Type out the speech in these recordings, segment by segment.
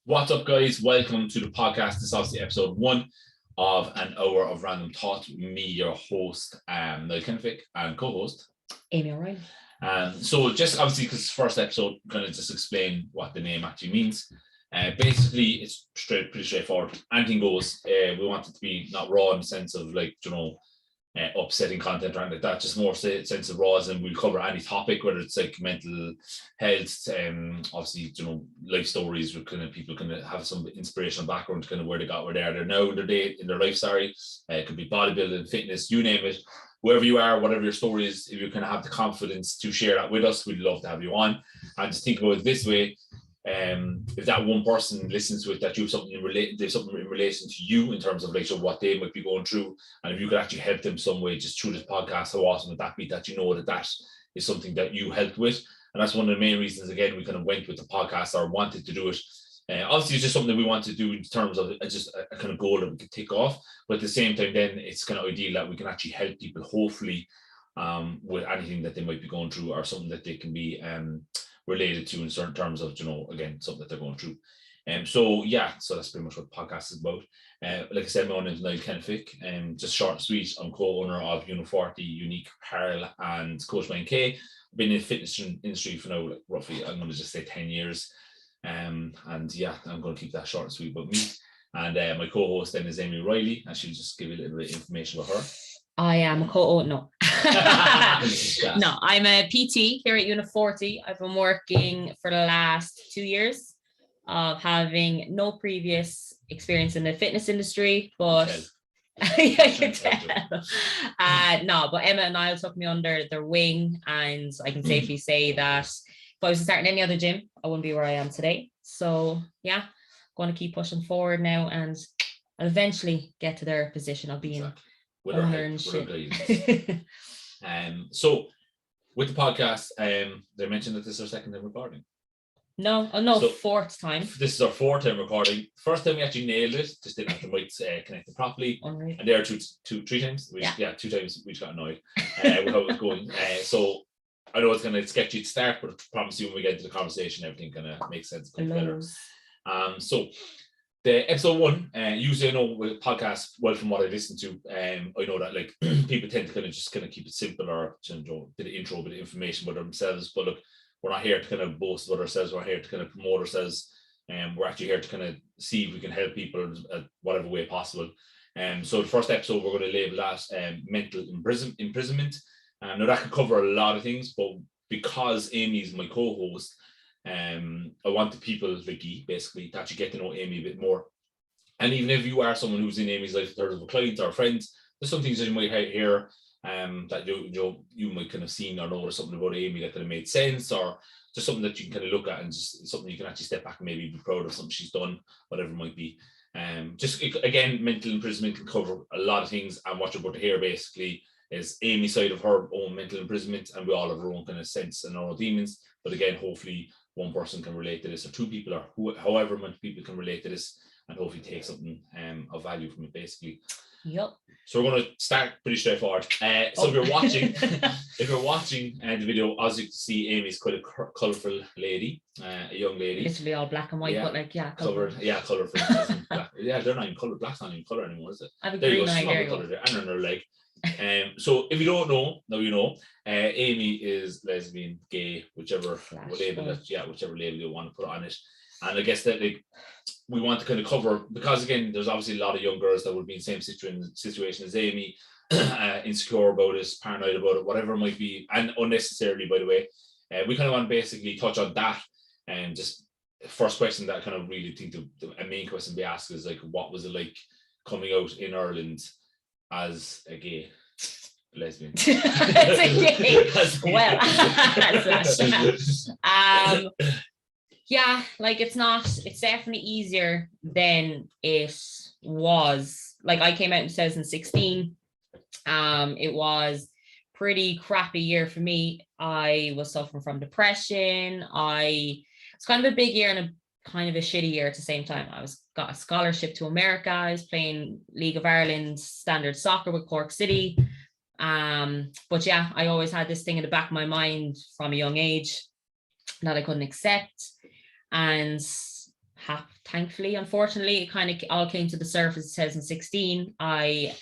What's up, guys? Welcome to the podcast. This is obviously episode 1 of an hour of random thought. Me, your host, Niall Kenfick, and co-host Amy Reilly. So just obviously because first episode, kind of just explain what the name actually means. Basically, it's pretty straightforward. Anything goes. We want it to be not raw in the sense of like, upsetting content or anything like that, just more sense of raw, and we'll cover any topic, whether it's like mental health, obviously, life stories where kind of people can have some inspirational background, kind of where they got where they are now in their day, in their life, it could be bodybuilding, fitness, you name it, wherever you are, whatever your story is, if you can have the confidence to share that with us, we'd love to have you on. And just think about it this way. If that one person listens to it, that you have something in relation to you in terms of like what they might be going through, and if you could actually help them some way just through this podcast, how awesome would that be, that you know that is something that you helped with. And that's one of the main reasons, again, we kind of went with the podcast or wanted to do it. Obviously, it's just something that we want to do in terms of just a kind of goal that we could tick off, but at the same time, then it's kind of ideal that we can actually help people, hopefully, with anything that they might be going through or something that they can be related to in certain terms of, again, something that they're going through. So that's pretty much what the podcast is about. Like I said, my name is Niall Kenfick, just short and sweet. I'm co-owner of Uni40, Unique Apparel, and Coach by K. I've been in the fitness industry for now, like roughly, I'm going to just say 10 years. I'm going to keep that short and sweet about me. And my co-host then is Amy Reilly, and she'll just give you a little bit of information about her. I am a co-owner. No. No, I'm a PT here at Uni40. I've been working for the last 2 years of having no previous experience in the fitness industry, but I can tell. But Emma and Niall took me under their wing, and I can safely say that if I was to start in any other gym, I wouldn't be where I am today. So yeah, going to keep pushing forward now, and I'll eventually get to their position of being owner and shit. So with the podcast, they mentioned that this is our second time recording. No, fourth time. This is our fourth time recording. First time we actually nailed it, just didn't have the mics connected properly. Unreal. And there are three times. 2 times we just got annoyed with how it was going. So I know it's kind of sketchy to start, but I promise you when we get into the conversation, everything kind of makes sense. Better. So the episode 1, usually I know with podcasts, well, from what I listen to, I know that like people tend to kind of keep it simple or bit of intro, bit of information about themselves. But look, we're not here to kind of boast about ourselves. We're here to kind of promote ourselves. We're actually here to kind of see if we can help people at whatever way possible. So the first episode, we're going to label that mental imprisonment. Now that could cover a lot of things, but because Amy's my co-host, I want the people like you basically to actually get to know Amy a bit more. And even if you are someone who's in Amy's life, in terms of a client or friends, there's some things that you might hear that you might kind of seen or know something about Amy that kind of made sense, or just something that you can kind of look at and just something you can actually step back and maybe be proud of, something she's done, whatever it might be. Just again, mental imprisonment can cover a lot of things, and what you're about to hear basically is Amy's side of her own mental imprisonment, and we all have our own kind of sense and our own demons. But again, hopefully one person can relate to this, or two people, or however many people can relate to this, and hopefully take something of value from it basically. Yep. So we're going to start pretty straightforward. So if you're watching the video, as you can see, Amy's quite a colourful lady, a young lady. Literally all black and white, but like covered. Colourful. They're not even colour. Black's not even colour anymore, is it? I have a green eye there. And on her leg. So if you don't know, now you know. Amy is lesbian, gay, whichever label you want to put on it. And I guess that like we want to kind of cover, because again, there's obviously a lot of young girls that would be in the same situation as Amy, insecure about it, paranoid about it, whatever it might be, and unnecessarily, by the way. We kind of want to basically touch on that, and just first question that I kind of really think a main question to be asked is like, what was it like coming out in Ireland as a gay lesbian? Yeah, like it's definitely easier than it was. Like I came out in 2016. It was pretty crappy year for me. I was suffering from depression. It's kind of a big year and a kind of a shitty year at the same time. Got a scholarship to America. I was playing League of Ireland standard soccer with Cork City. But yeah, I always had this thing in the back of my mind from a young age. that I couldn't accept. And thankfully, unfortunately, it kind of all came to the surface in 2016. I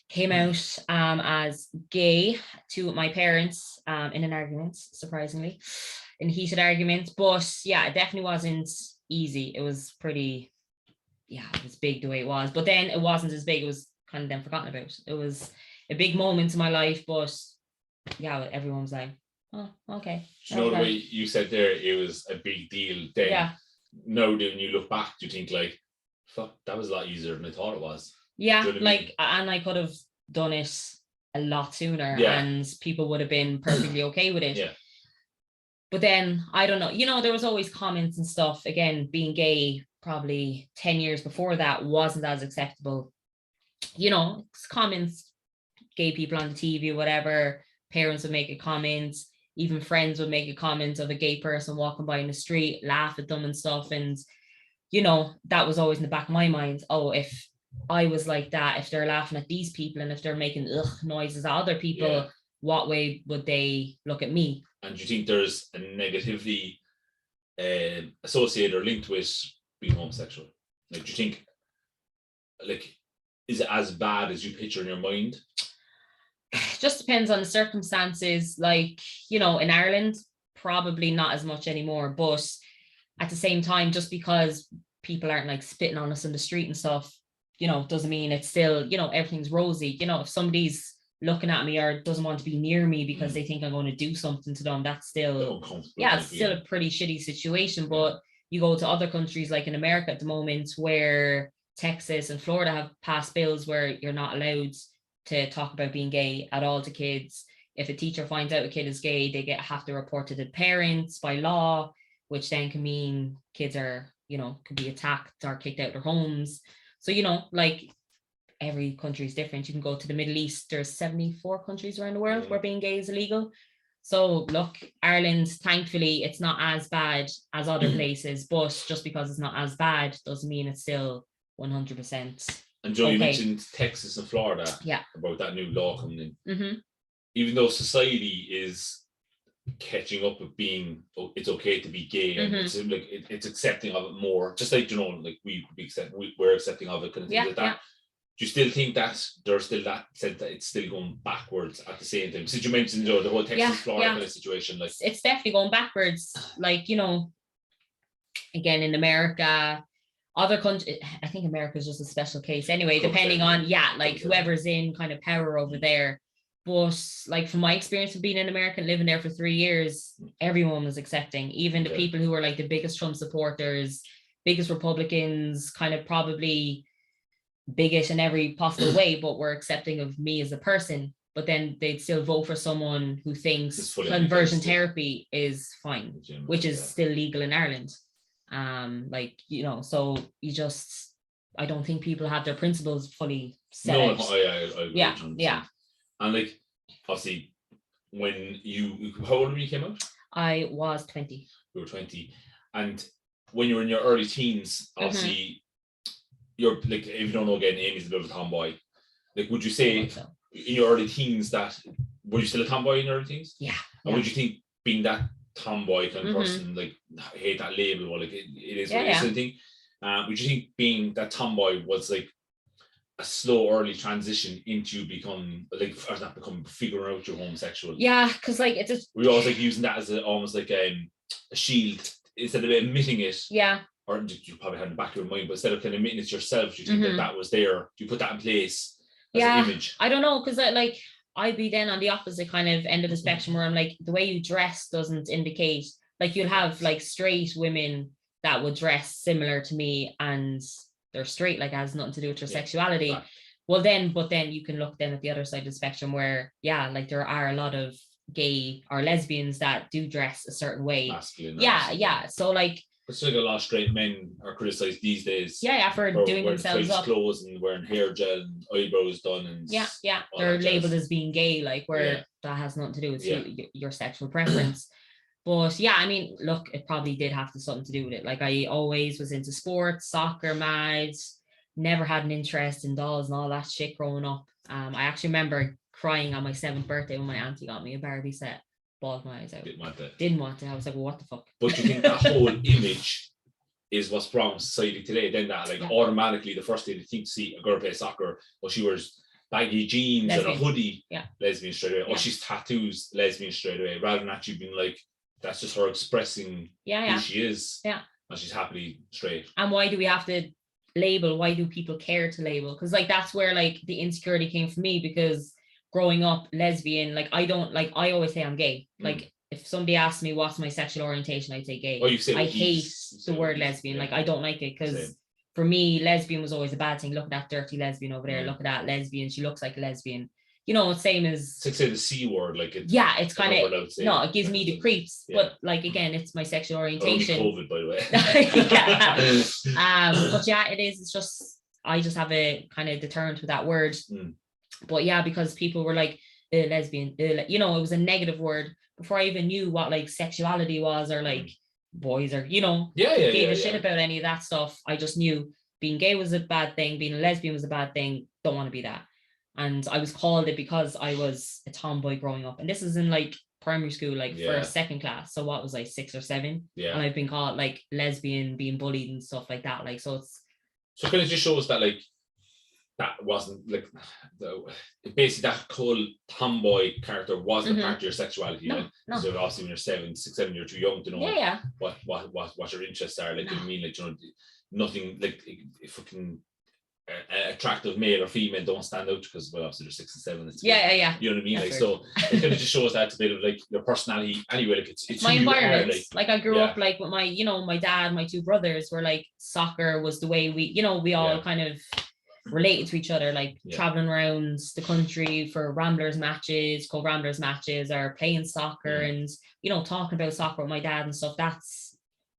came out as gay to my parents in an argument, surprisingly, in heated argument. But yeah, it definitely wasn't easy. It was pretty, it was big the way it was. But then it wasn't as big. It was kind of then forgotten about. It was a big moment in my life, but yeah, everyone was like, oh, okay. Do you know the way you said there, it was a big deal then? Yeah. Now, when you look back, do you think like, fuck, that was a lot easier than I thought it was? Yeah, Do you know what I mean? and I could have done it a lot sooner, Yeah. and people would have been perfectly okay with it. Yeah. But then, I don't know, there was always comments and stuff. Again, being gay probably 10 years before that wasn't as acceptable. Comments, gay people on the TV, whatever, parents would make a comment, even friends would make a comment of a gay person walking by in the street, laugh at them and stuff. And, that was always in the back of my mind. Oh, if I was like that, if they're laughing at these people and if they're making noises at other people, what way would they look at me? And do you think there's a negativity associated or linked with being homosexual? Like, do you think, like, is it as bad as you picture in your mind? Just depends on the circumstances. Like, in Ireland, probably not as much anymore. But at the same time, just because people aren't like spitting on us in the street and stuff, doesn't mean it's still, everything's rosy. If somebody's looking at me or doesn't want to be near me because they think I'm going to do something to them, that's still, it's still a pretty shitty situation. But you go to other countries like in America at the moment, where Texas and Florida have passed bills where you're not allowed to talk about being gay at all to kids. If a teacher finds out a kid is gay, they have to report to the parents by law, which then can mean kids are, could be attacked or kicked out of their homes. So, like, every country is different. You can go to the Middle East. There's 74 countries around the world where being gay is illegal. So look, Ireland, thankfully, it's not as bad as other places, but just because it's not as bad doesn't mean it's still 100%. And Joe, you mentioned Texas and Florida about that new law coming in. Mm-hmm. Even though society is catching up with being, it's okay to be gay, and it's like it's accepting of it more, just like, like we're accepting of it, kind of things like that. Do you still think that there's still that sense that it's still going backwards at the same time? Since you mentioned the whole Texas Florida kind of situation, like it's definitely going backwards. Like, again, in America, other countries, I think America is just a special case anyway, depending on whoever's in kind of power over there. But like, from my experience of being in America and living there for 3 years, everyone was accepting, even the people who were like the biggest Trump supporters, biggest Republicans, kind of probably bigot in every possible way, but were accepting of me as a person. But then they'd still vote for someone who thinks conversion therapy is fine, which is still legal in Ireland. So you just, I don't think people have their principles fully set out. I agree. And like, obviously, how old were you when you came out? I was 20. You were 20. And when you were in your early teens, obviously, you're like, if you don't know, again, Amy's a bit of a tomboy. Like, would you say in your early teens that, were you still a tomboy in your early teens? Yeah. And would you think being that tomboy kind of person, like, I hate that label, or like it is what it is, thing? Would you think being that tomboy was like a slow early transition into figuring out your homosexual? Yeah, because like we always like using that as almost like a shield instead of admitting it. Yeah. Or you probably had in the back of your mind, but instead of kind of admitting it yourself, do you think that was there? Do you put that in place as an image? I don't know, because I'd be then on the opposite kind of end of the spectrum, where I'm like, the way you dress doesn't indicate, like, you'll have like straight women that would dress similar to me and they're straight, like, it has nothing to do with their sexuality. Right. But then you can look then at the other side of the spectrum where, like, there are a lot of gay or lesbians that do dress a certain way. Masculine. So like, it's like a lot of straight men are criticized these days. For doing themselves up, clothes and wearing hair gel and eyebrows done, and they're labeled as being gay, like, where that has nothing to do with your sexual preference. But I mean, look, it probably did have something to do with it. Like, I always was into sports, soccer, mad, never had an interest in dolls and all that shit growing up. I actually remember crying on my 7th birthday when my auntie got me a Barbie set. bawled my eyes out. Didn't want it. I was like, well, what the fuck? But you think that whole image is what's wrong with society today? Then that automatically the first thing you think to see a girl play soccer, or she wears baggy jeans and a hoodie, lesbian straight away, or she's tattoos, lesbian straight away, rather than actually being like, that's just her expressing who she is. Yeah. And she's happily straight. And why do we have to label? Why do people care to label? Because like that's where like the insecurity came from me, because growing up lesbian, like I always say I'm gay. Like if somebody asks me what's my sexual orientation, I'd say gay. I hate the word lesbian. Like I don't like it, because for me, lesbian was always a bad thing. Look at that dirty lesbian over there. Look at that lesbian. She looks like a lesbian. You know, it's same as... It's like say the C word. Like it's kind of... No, it gives me the creeps. Yeah. But like, again, it's my sexual orientation. COVID, by the way. But yeah, it is. It's just... I just have a kind of deterrent with that word. But yeah, because people were like, lesbian, you know, it was a negative word before I even knew what like sexuality was, or like boys, or, you know, gave a shit about any of that stuff. I just knew being gay was a bad thing, being a lesbian was a bad thing. Don't want to be that. And I was called it because I was a tomboy growing up. And this is in like primary school, like first, second class. So what was I, 6 or 7? Yeah. And I've been called like lesbian, being bullied and stuff like that. Like, so it's... So it kind of just shows that like, that wasn't like, basically that whole tomboy character wasn't a part of your sexuality. No. So obviously when you're 6, 7, you're too young to know what your interests are. Like, you know what I mean? Like, you know, nothing like fucking... attractive male or female don't stand out because, well, obviously they're 6 and 7. It's you know what I mean? That's like, so it kind of just shows that it's a bit of like your personality anyway. Like it's my environment. Like I grew up like with my, you know, my dad, my 2 brothers were like, soccer was the way we, you know, we all kind of related to each other, like traveling around the country for Ramblers matches, co-Ramblers matches, or playing soccer and, you know, talking about soccer with my dad and stuff. That's,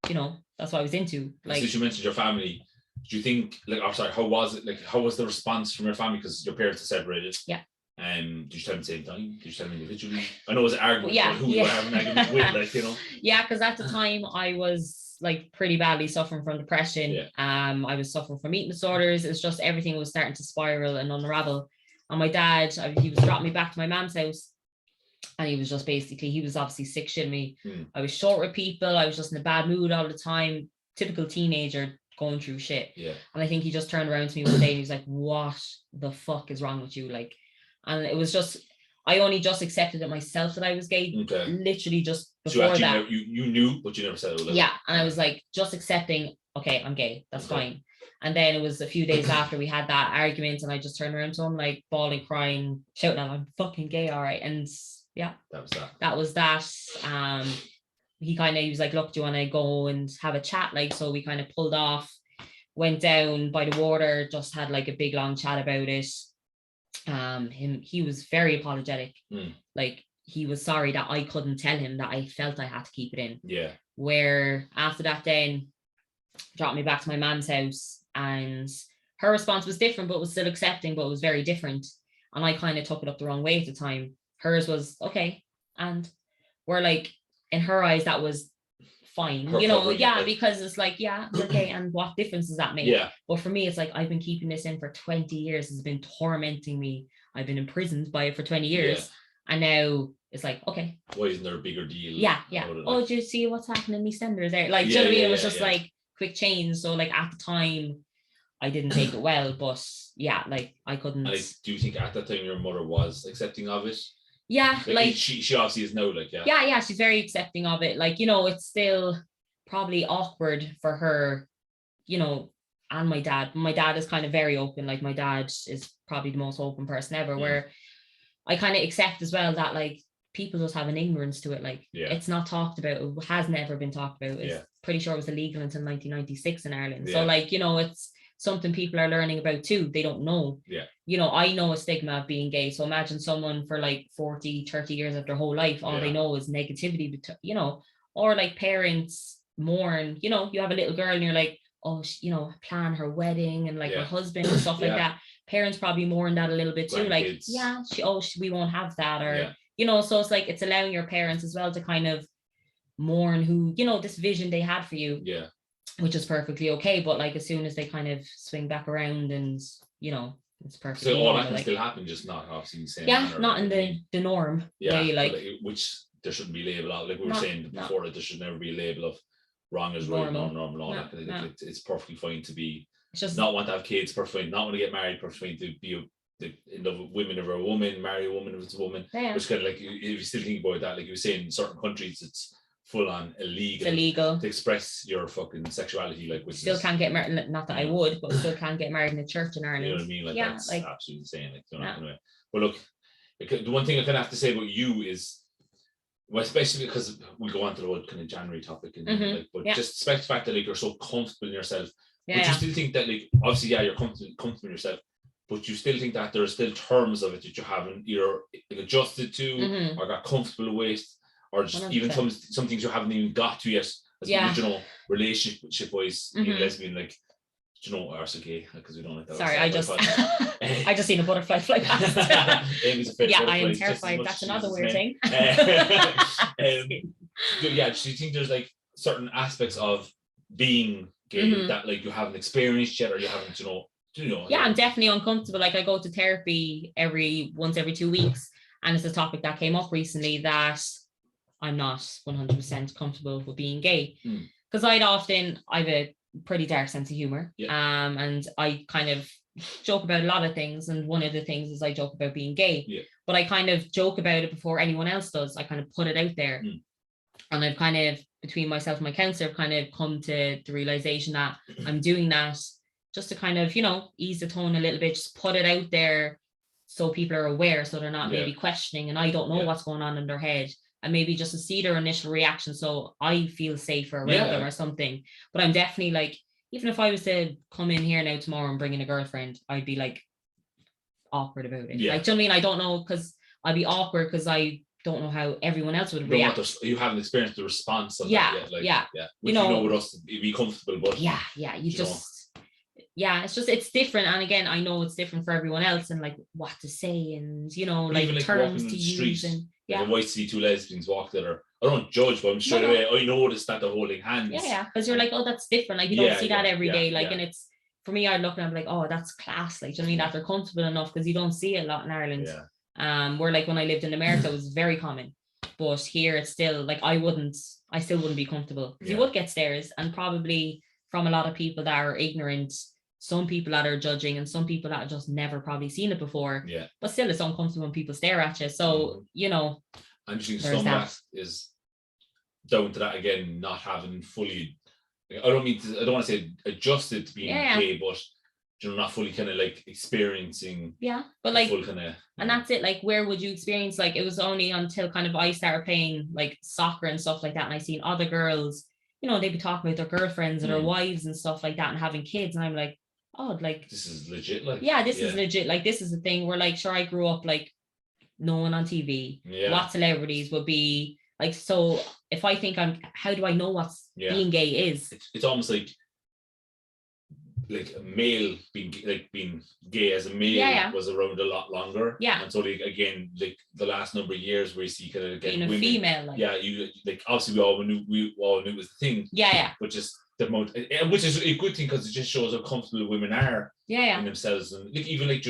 you know, that's what I was into. Like, since you mentioned your family, do you think, like, oh, sorry, how was it? Like, how was the response from your family? Because your parents are separated. Yeah. Did you tell them at the same time? Did you tell them individually? I know it was an argument, but who you were having an argument with, like, you know? Yeah, because at the time I was like pretty badly suffering from depression. Yeah. I was suffering from eating disorders. It's just everything was starting to spiral and unravel. And my dad, he was dropping me back to my mom's house. And he was just basically, he was obviously sick shitting me. I was short with people. I was just in a bad mood all the time. Typical teenager going through shit. Yeah. And I think he just turned around to me one day and he was like, what the fuck is wrong with you? Like, and it was just, I only just accepted it myself that I was gay. Okay. Literally just before so that. You knew, but you never said it. Yeah. And I was like, just accepting, okay, I'm gay. That's fine. And then it was a few days after we had that argument and I just turned around to him like bawling, crying, shouting out, I'm fucking gay, all right. And yeah. That was that. He was like, look, do you want to go and have a chat? Like, so we kind of pulled off, went down by the water, just had like a big long chat about it. He was very apologetic. Like, he was sorry that I couldn't tell him that I felt I had to keep it in. Yeah. Where after that then dropped me back to my mom's house, and her response was different, but was still accepting, but it was very different. And I kind of took it up the wrong way at the time. Hers was okay. And we're like, in her eyes, that was fine, you know, because it's like, okay, and what difference does that make? Yeah. But for me, it's like, I've been keeping this in for 20 years. It's been tormenting me. I've been imprisoned by it for 20 years. And now it's like, okay. Why isn't there a bigger deal? Yeah. Oh, do you see what's happening in EastEnders there? Like, do you know what I mean? It was just like quick change. So like at the time, I didn't take it well, but yeah, like I couldn't. And do you think at that time your mother was accepting of it? Yeah, like she obviously is now, like, yeah, she's very accepting of it. Like, you know, it's still probably awkward for her, you know, and my dad. My dad is kind of very open. Like, my dad is probably the most open person ever, where I kind of accept as well that like people just have an ignorance to it. Like, it's not talked about. It has never been talked about. It's pretty sure it was illegal until 1996 in Ireland. So like, you know, it's something people are learning about too. They don't know. You know, I know a stigma of being gay. So imagine someone for like 40, 30 years of their whole life, all they know is negativity, you know, or like parents mourn, you know, you have a little girl and you're like, oh, you know, plan her wedding and like her husband and stuff like that. Parents probably mourn that a little bit too. Like, we won't have that, or, you know, so it's like, it's allowing your parents as well to kind of mourn who, you know, this vision they had for you. Yeah. Which is perfectly okay, but like as soon as they kind of swing back around and, you know, it's perfectly so all normal, that can like, still happen, just not obviously the same manner, not in the norm way, like which there shouldn't be a label out, like we were saying before, that there should never be a label of wrong is right, normal, and all that. Like, it's perfectly fine to be not want to have kids, perfectly fine, not want to get married, perfectly fine to be in love with women if you're a woman, marry a woman if it's a woman. Which kind of like, if you still think about that, like you were saying, in certain countries it's full on illegal to express your fucking sexuality, like, which still can't get married. Not that I would, but still can't get married in a church in Ireland. You know what I mean? Like, that's like, absolutely insane. Like, anyway. But look, the one thing I kind of have to say about you is, well, especially because we'll go on to the whole kind of January topic, and like, but just expect the fact that like you're so comfortable in yourself, but you still think that, like, obviously, you're comfortable in yourself, but you still think that there are still terms of it that you haven't either adjusted to or got comfortable with, or just 100%. Even some things you haven't even got to yet, as you know, relationship wise, being lesbian, like, you know, or okay, because we don't like that. Sorry, I just seen a butterfly fly past. I am terrified. That's another weird thing. Do you think there's like certain aspects of being gay that like you haven't experienced yet, or you haven't, I'm definitely uncomfortable. Like, I go to therapy once every 2 weeks, and it's a topic that came up recently that I'm not 100% comfortable with being gay, because I have a pretty dark sense of humor, and I kind of joke about a lot of things, and one of the things is I joke about being gay, but I kind of joke about it before anyone else does. I kind of put it out there, and I've kind of, between myself and my counselor, I've kind of come to the realization that I'm doing that just to kind of, ease the tone a little bit, just put it out there so people are aware, so they're not maybe questioning, and I don't know what's going on in their head, and maybe just to see their initial reaction, so I feel safer around them or something. But I'm definitely like, even if I was to come in here now tomorrow and bring in a girlfriend, I'd be like awkward about it. Like, do you know what I mean? I don't know, because I'd be awkward because I don't know how everyone else would react. You haven't experienced the response of that yet. Like, which, with us, you'd be comfortable, but it's different. And again, I know it's different for everyone else, and like what to say, and like terms to use, and I might see two lesbians walk together. I don't judge, but I'm straight away, I noticed that they're holding hands. Because you're like, oh, that's different. Like, you don't see that every day. Like, and it's, for me, I look and I'm like, oh, that's class. Like, do you know what I mean? That they're comfortable enough, because you don't see it a lot in Ireland. Where like when I lived in America, it was very common, but here it's still like, I still wouldn't be comfortable. You would get stares, and probably from a lot of people that are ignorant, some people that are judging, and some people that have just never probably seen it before. But still, it's uncomfortable when people stare at you. So I'm just thinking some of that is down to that, again, not having fully, I don't want to say adjusted to being gay, but not fully kind of like experiencing. But like, full kind of, and that's it. Like, where would you experience? Like, it was only until kind of I started playing like soccer and stuff like that, and I seen other girls, they'd be talking about their girlfriends or their wives and stuff like that, and having kids, and I'm like, oh, like, this is legit. Like, this is legit. Like, this is the thing where, like, sure, I grew up like knowing on TV what celebrities would be like. So if I think how do I know what's being gay is? It's almost like a male being gay as a male was around a lot longer. And so like, again, like the last number of years where you see kind of being a women, female, like, you like, obviously we all knew it was the thing. But just the amount, which is a good thing, because it just shows how comfortable women are in themselves, and like, even like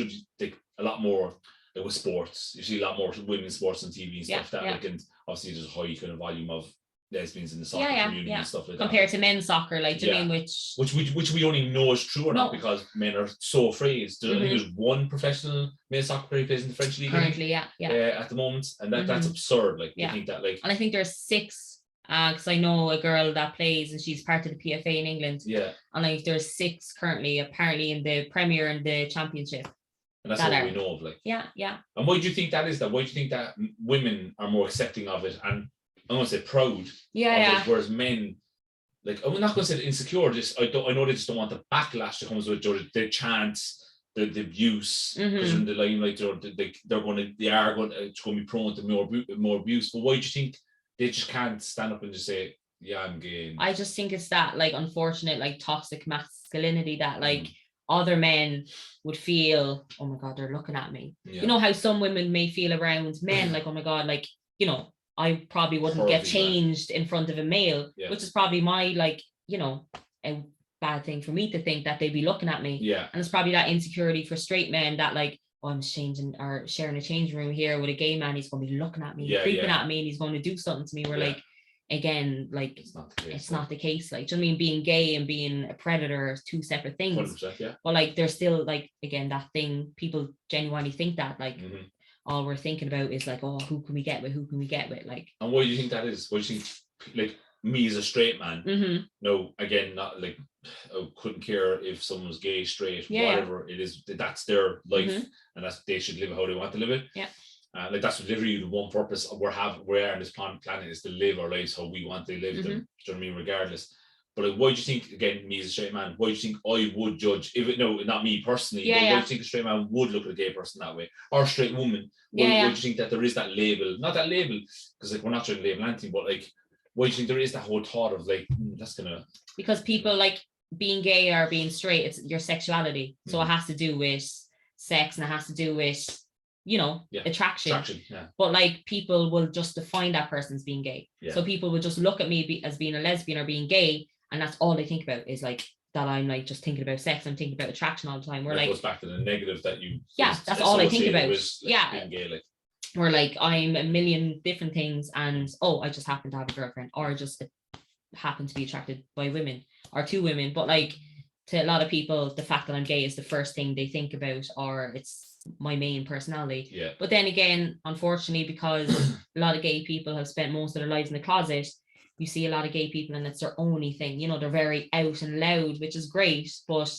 a lot more. Like with sports, you see a lot more women's sports on TV and stuff like, and obviously there's a high kind of volume of lesbians in the soccer community and stuff like that. Compared to men's soccer, like, do you mean which we don't even know is true or not, because men are so afraid. I think there's one professional male soccer player who plays in the French league currently, at the moment, and that's absurd. Like, I think that, like, and I think there's 6. Because I know a girl that plays, and she's part of the PFA in England. And like, there's 6 currently, apparently, in the Premier and the Championship. And that's what we know of, like. And why do you think that is? Why do you think that women are more accepting of it, and I'm going to say proud of it, whereas men, like, I'm not going to say insecure, just I know they just don't want the backlash that comes with the chants, the abuse, because in the limelight, they are going to be prone to more abuse. But why do you think they just can't stand up and just say, I'm gay? I just think it's that, like, unfortunate, like, toxic masculinity that, like, other men would feel, oh my God, they're looking at me. You know how some women may feel around men, like, oh my God, like, I probably wouldn't get changed in front of a male, which is probably my, like, a bad thing for me to think that they'd be looking at me. And it's probably that insecurity for straight men that, like, oh, I'm changing or sharing a changing room here with a gay man, he's going to be looking at me, creeping at me, and he's going to do something to me. We're like, again, like it's not the case. Like, do you know what I mean? Being gay and being a predator are two separate things. But like, there's still like, again, that thing, people genuinely think that like all we're thinking about is like, oh, who can we get with? Who can we get with? Like, and what do you think that is? What do you think? Like me as a straight man, no, again, not like I couldn't care if someone was gay, straight, whatever it is. That's their life, and that's they should live how they want to live it. Like that's literally the one purpose we are on this planet is to live our lives how we want to live them. Do you know what I mean? Regardless. But like, why do you think, again, me as a straight man, why do you think I would judge, not me personally, but why do you think a straight man would look at a gay person that way? Or a straight woman? Why do you think that there is that label? Not that label, because like we're not trying to label anything, but like, why do you think there is that whole thought of like, that's gonna... Because people like being gay or being straight, it's your sexuality. So it has to do with sex and it has to do with, attraction. But like people will just define that person as being gay. So people will just look at me as being a lesbian or being gay, and that's all they think about is like that I'm like just thinking about sex, I'm thinking about attraction all the time. We're like, goes back to the negative that you that's all I think about. Being gay, like. We're like, I'm a million different things, and I just happen to have a girlfriend, or just happen to be attracted by women or to women. But like, to a lot of people, the fact that I'm gay is the first thing they think about, or it's my main personality. But then again, unfortunately, because a lot of gay people have spent most of their lives in the closet, you see a lot of gay people and it's their only thing. They're very out and loud, which is great, but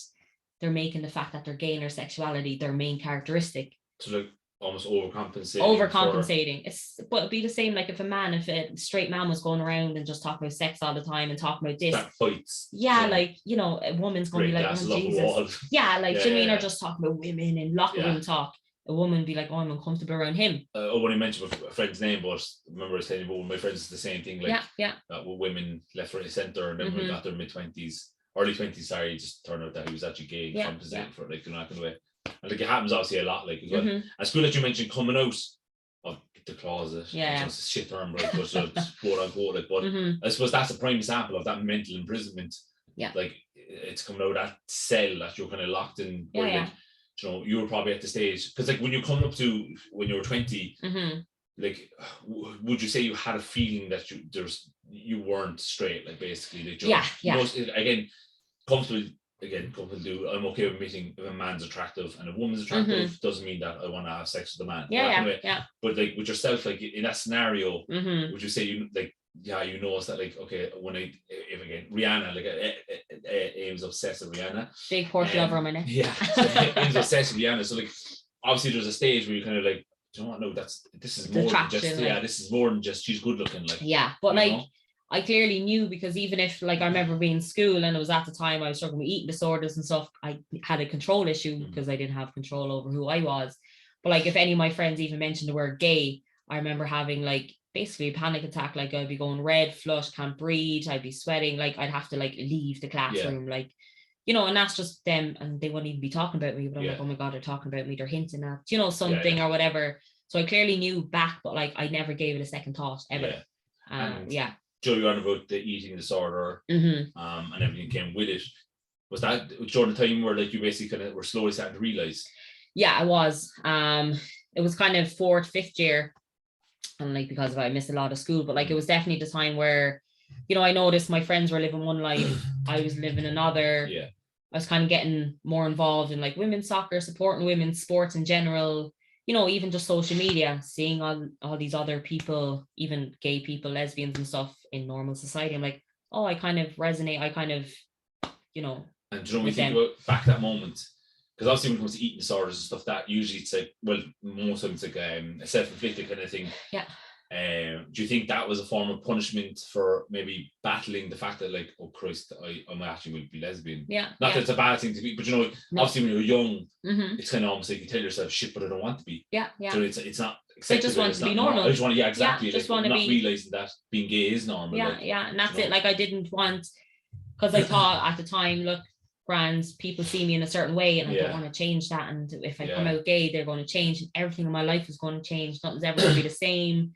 they're making the fact that they're gay and their sexuality their main characteristic. So like almost overcompensating. But it'd be the same like if a straight man was going around and just talking about sex all the time and talking about this. That fights. Like, a woman's going to be like, oh, Jesus. Do you mean? Or just talking about women and locker room talk. A woman be like, oh, I'm uncomfortable around him. When I mentioned a friend's name, but I remember I saying, but my friends, it's the same thing. Like, with women left, right, center, and then when we got their early 20s, sorry, just turned out that he was actually gay, compensating for it, like, not gonna way. And like, it happens obviously a lot, like, as well. It's good that you mentioned coming out of the closet. It's a shit term, right? But quote unquote, like, but I suppose that's a prime example of that mental imprisonment. Like, it's coming out of that cell that you're kind of locked in. Like, you were probably at the stage, because like when you come up to when you were 20, like, would you say you had a feeling that you weren't straight, like, basically? Like, again, comfortable do. I'm okay with admitting if a man's attractive and a woman's attractive, doesn't mean that I want to have sex with a man. But like with yourself, like in that scenario, would you say you notice that, like, okay, if again Rihanna, like Aim's obsessed with Rihanna, big Porsche lover on my neck. So Aim's obsessed with Rihanna, so like obviously there's a stage where you kind of like, do you know what, no, this is more than just this is more than just she's good looking, like, but like I clearly knew, because even if, like, I remember being in school and it was at the time I was struggling with eating disorders and stuff, I had a control issue because I didn't have control over who I was. But like, if any of my friends even mentioned the word gay, I remember having like basically a panic attack. Like, I'd be going red, flush, can't breathe, I'd be sweating, like I'd have to like leave the classroom, like, and that's just them, and they wouldn't even be talking about me, but I'm like, oh my God, they're talking about me, they're hinting at, something or whatever. So I clearly knew back, but like I never gave it a second thought ever. Joe, you're on about the eating disorder, and everything came with it. Was that during the time where like you basically kind of were slowly starting to realize? Yeah, I was. It was kind of 4th, 5th year, and like because I missed a lot of school, but like it was definitely the time where, I noticed my friends were living one life, I was living another. I was kind of getting more involved in like women's soccer, supporting women's sports in general. Even just social media, seeing all these other people, even gay people, lesbians and stuff in normal society. I'm like, oh, I kind of resonate. I kind of, And do you know when we think about back that moment? Because obviously when it comes to eating disorders and stuff, that usually it's like, well, most times it's like a self-inflicted kind of thing. Do you think that was a form of punishment for maybe battling the fact that, like, oh Christ, I actually will be lesbian? Not that it's a bad thing to be, but obviously when you're young, it's kind of almost like you tell yourself, shit, but I don't want to be. So it's not acceptable. I just want to be normal. I just want to, exactly. Just want to be, not realizing that being gay is normal. And that's it. Like, I didn't want, because I thought at the time, look, brands, people see me in a certain way, and I don't want to change that. And if I come out gay, they're going to change. Everything in my life is going to change. Nothing's ever going to be the same.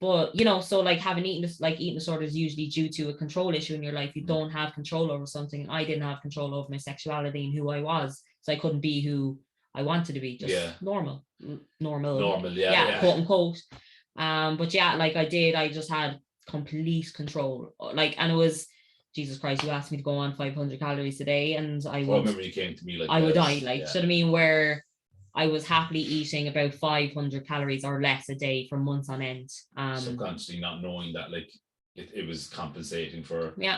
But so like having eating disorder is usually due to a control issue in your life. You don't have control over something. I didn't have control over my sexuality and who I was, so I couldn't be who I wanted to be, just normal, yeah, quote unquote. But yeah, like I just had complete control. Like, and it was, Jesus Christ, you asked me to go on 500 calories a day, and I remember you came to me like I would die, like, yeah. you know what I mean? Where I was happily eating about 500 calories or less a day for months on end. Subconsciously not knowing that, like, it was compensating for, you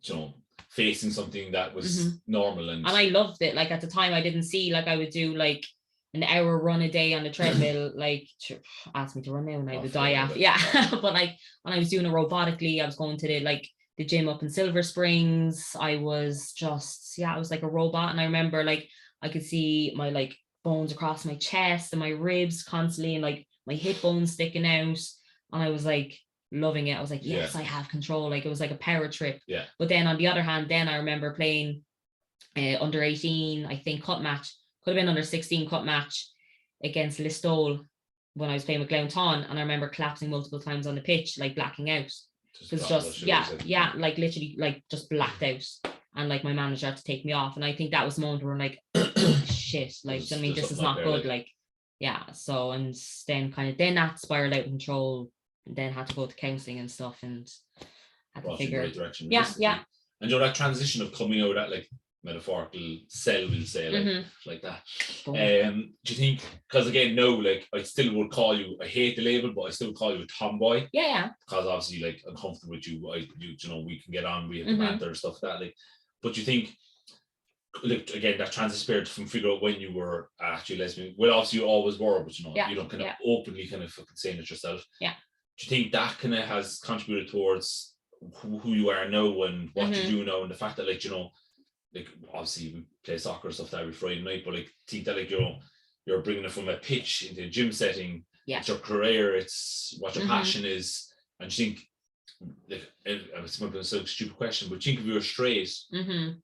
know, facing something that was normal. And I loved it. Like, at the time, I didn't see, like, I would do like an hour run a day on the treadmill. Like, ask me to run now and I would die after. Yeah. But like, when I was doing it robotically, I was going to the gym up in Silver Springs. I was just, I was like a robot. And I remember, like, I could see my like bones across my chest and my ribs constantly, and like my hip bones sticking out. And I was like loving it. I was like, yes, I have control. Like, it was like a power trip. Yeah. But then on the other hand, then I remember playing under 18, I think, cut match, could have been under 16 cut match against Listowel when I was playing with Glounthaune, and I remember collapsing multiple times on the pitch, like blacking out. Because like literally like just blacked out, and like my manager had to take me off. And I think that was the moment where I'm like, shit, like, I mean, this is not good. Like, so, and then then that spiraled out of control, and then had to go to counselling and stuff, and had to figure in the right direction. And you know, that transition of coming out of that, like, metaphorical cell, we'll say, like that. Do you think, because again, no, like, I still would call you, I hate the label, but I still call you a tomboy. Because obviously, like, I'm comfortable with you. You know, we can get on, we have the banter and stuff like that. Like, but you think, like, again, that transition period from figure out when you were actually lesbian. Well, obviously you always were, but you know, you don't kind of openly kind of fucking saying it yourself. Do you think that kind of has contributed towards who you are now and what you do now, and the fact that, like, you know, like, obviously we play soccer and stuff that every Friday night, but like, think that, like, you know, you're bringing it from a pitch into a gym setting. It's your career, it's what your passion is. And you think, like, it's might be a stupid question, but think if you were straight,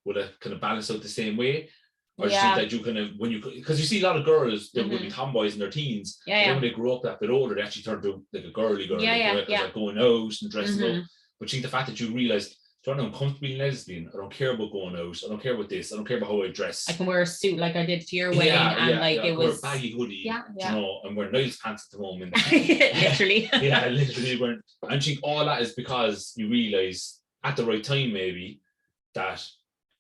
would it kind of balance out the same way? Or do you think that you kind of, when you, because you see a lot of girls, they're going to be tomboys in their teens, then when they grow up that bit older, they actually turn to like a girly girl, like going out and dressing up. But think the fact that you realised, I'm comfortable being lesbian. I don't care about going out. I don't care about this. I don't care about how I dress. I can wear a suit like I did to your wedding, and like it was a baggy hoodie. You know, I'm wearing Niles pants at the moment. Literally. Literally wearing. And I think all that is because you realise at the right time, maybe, that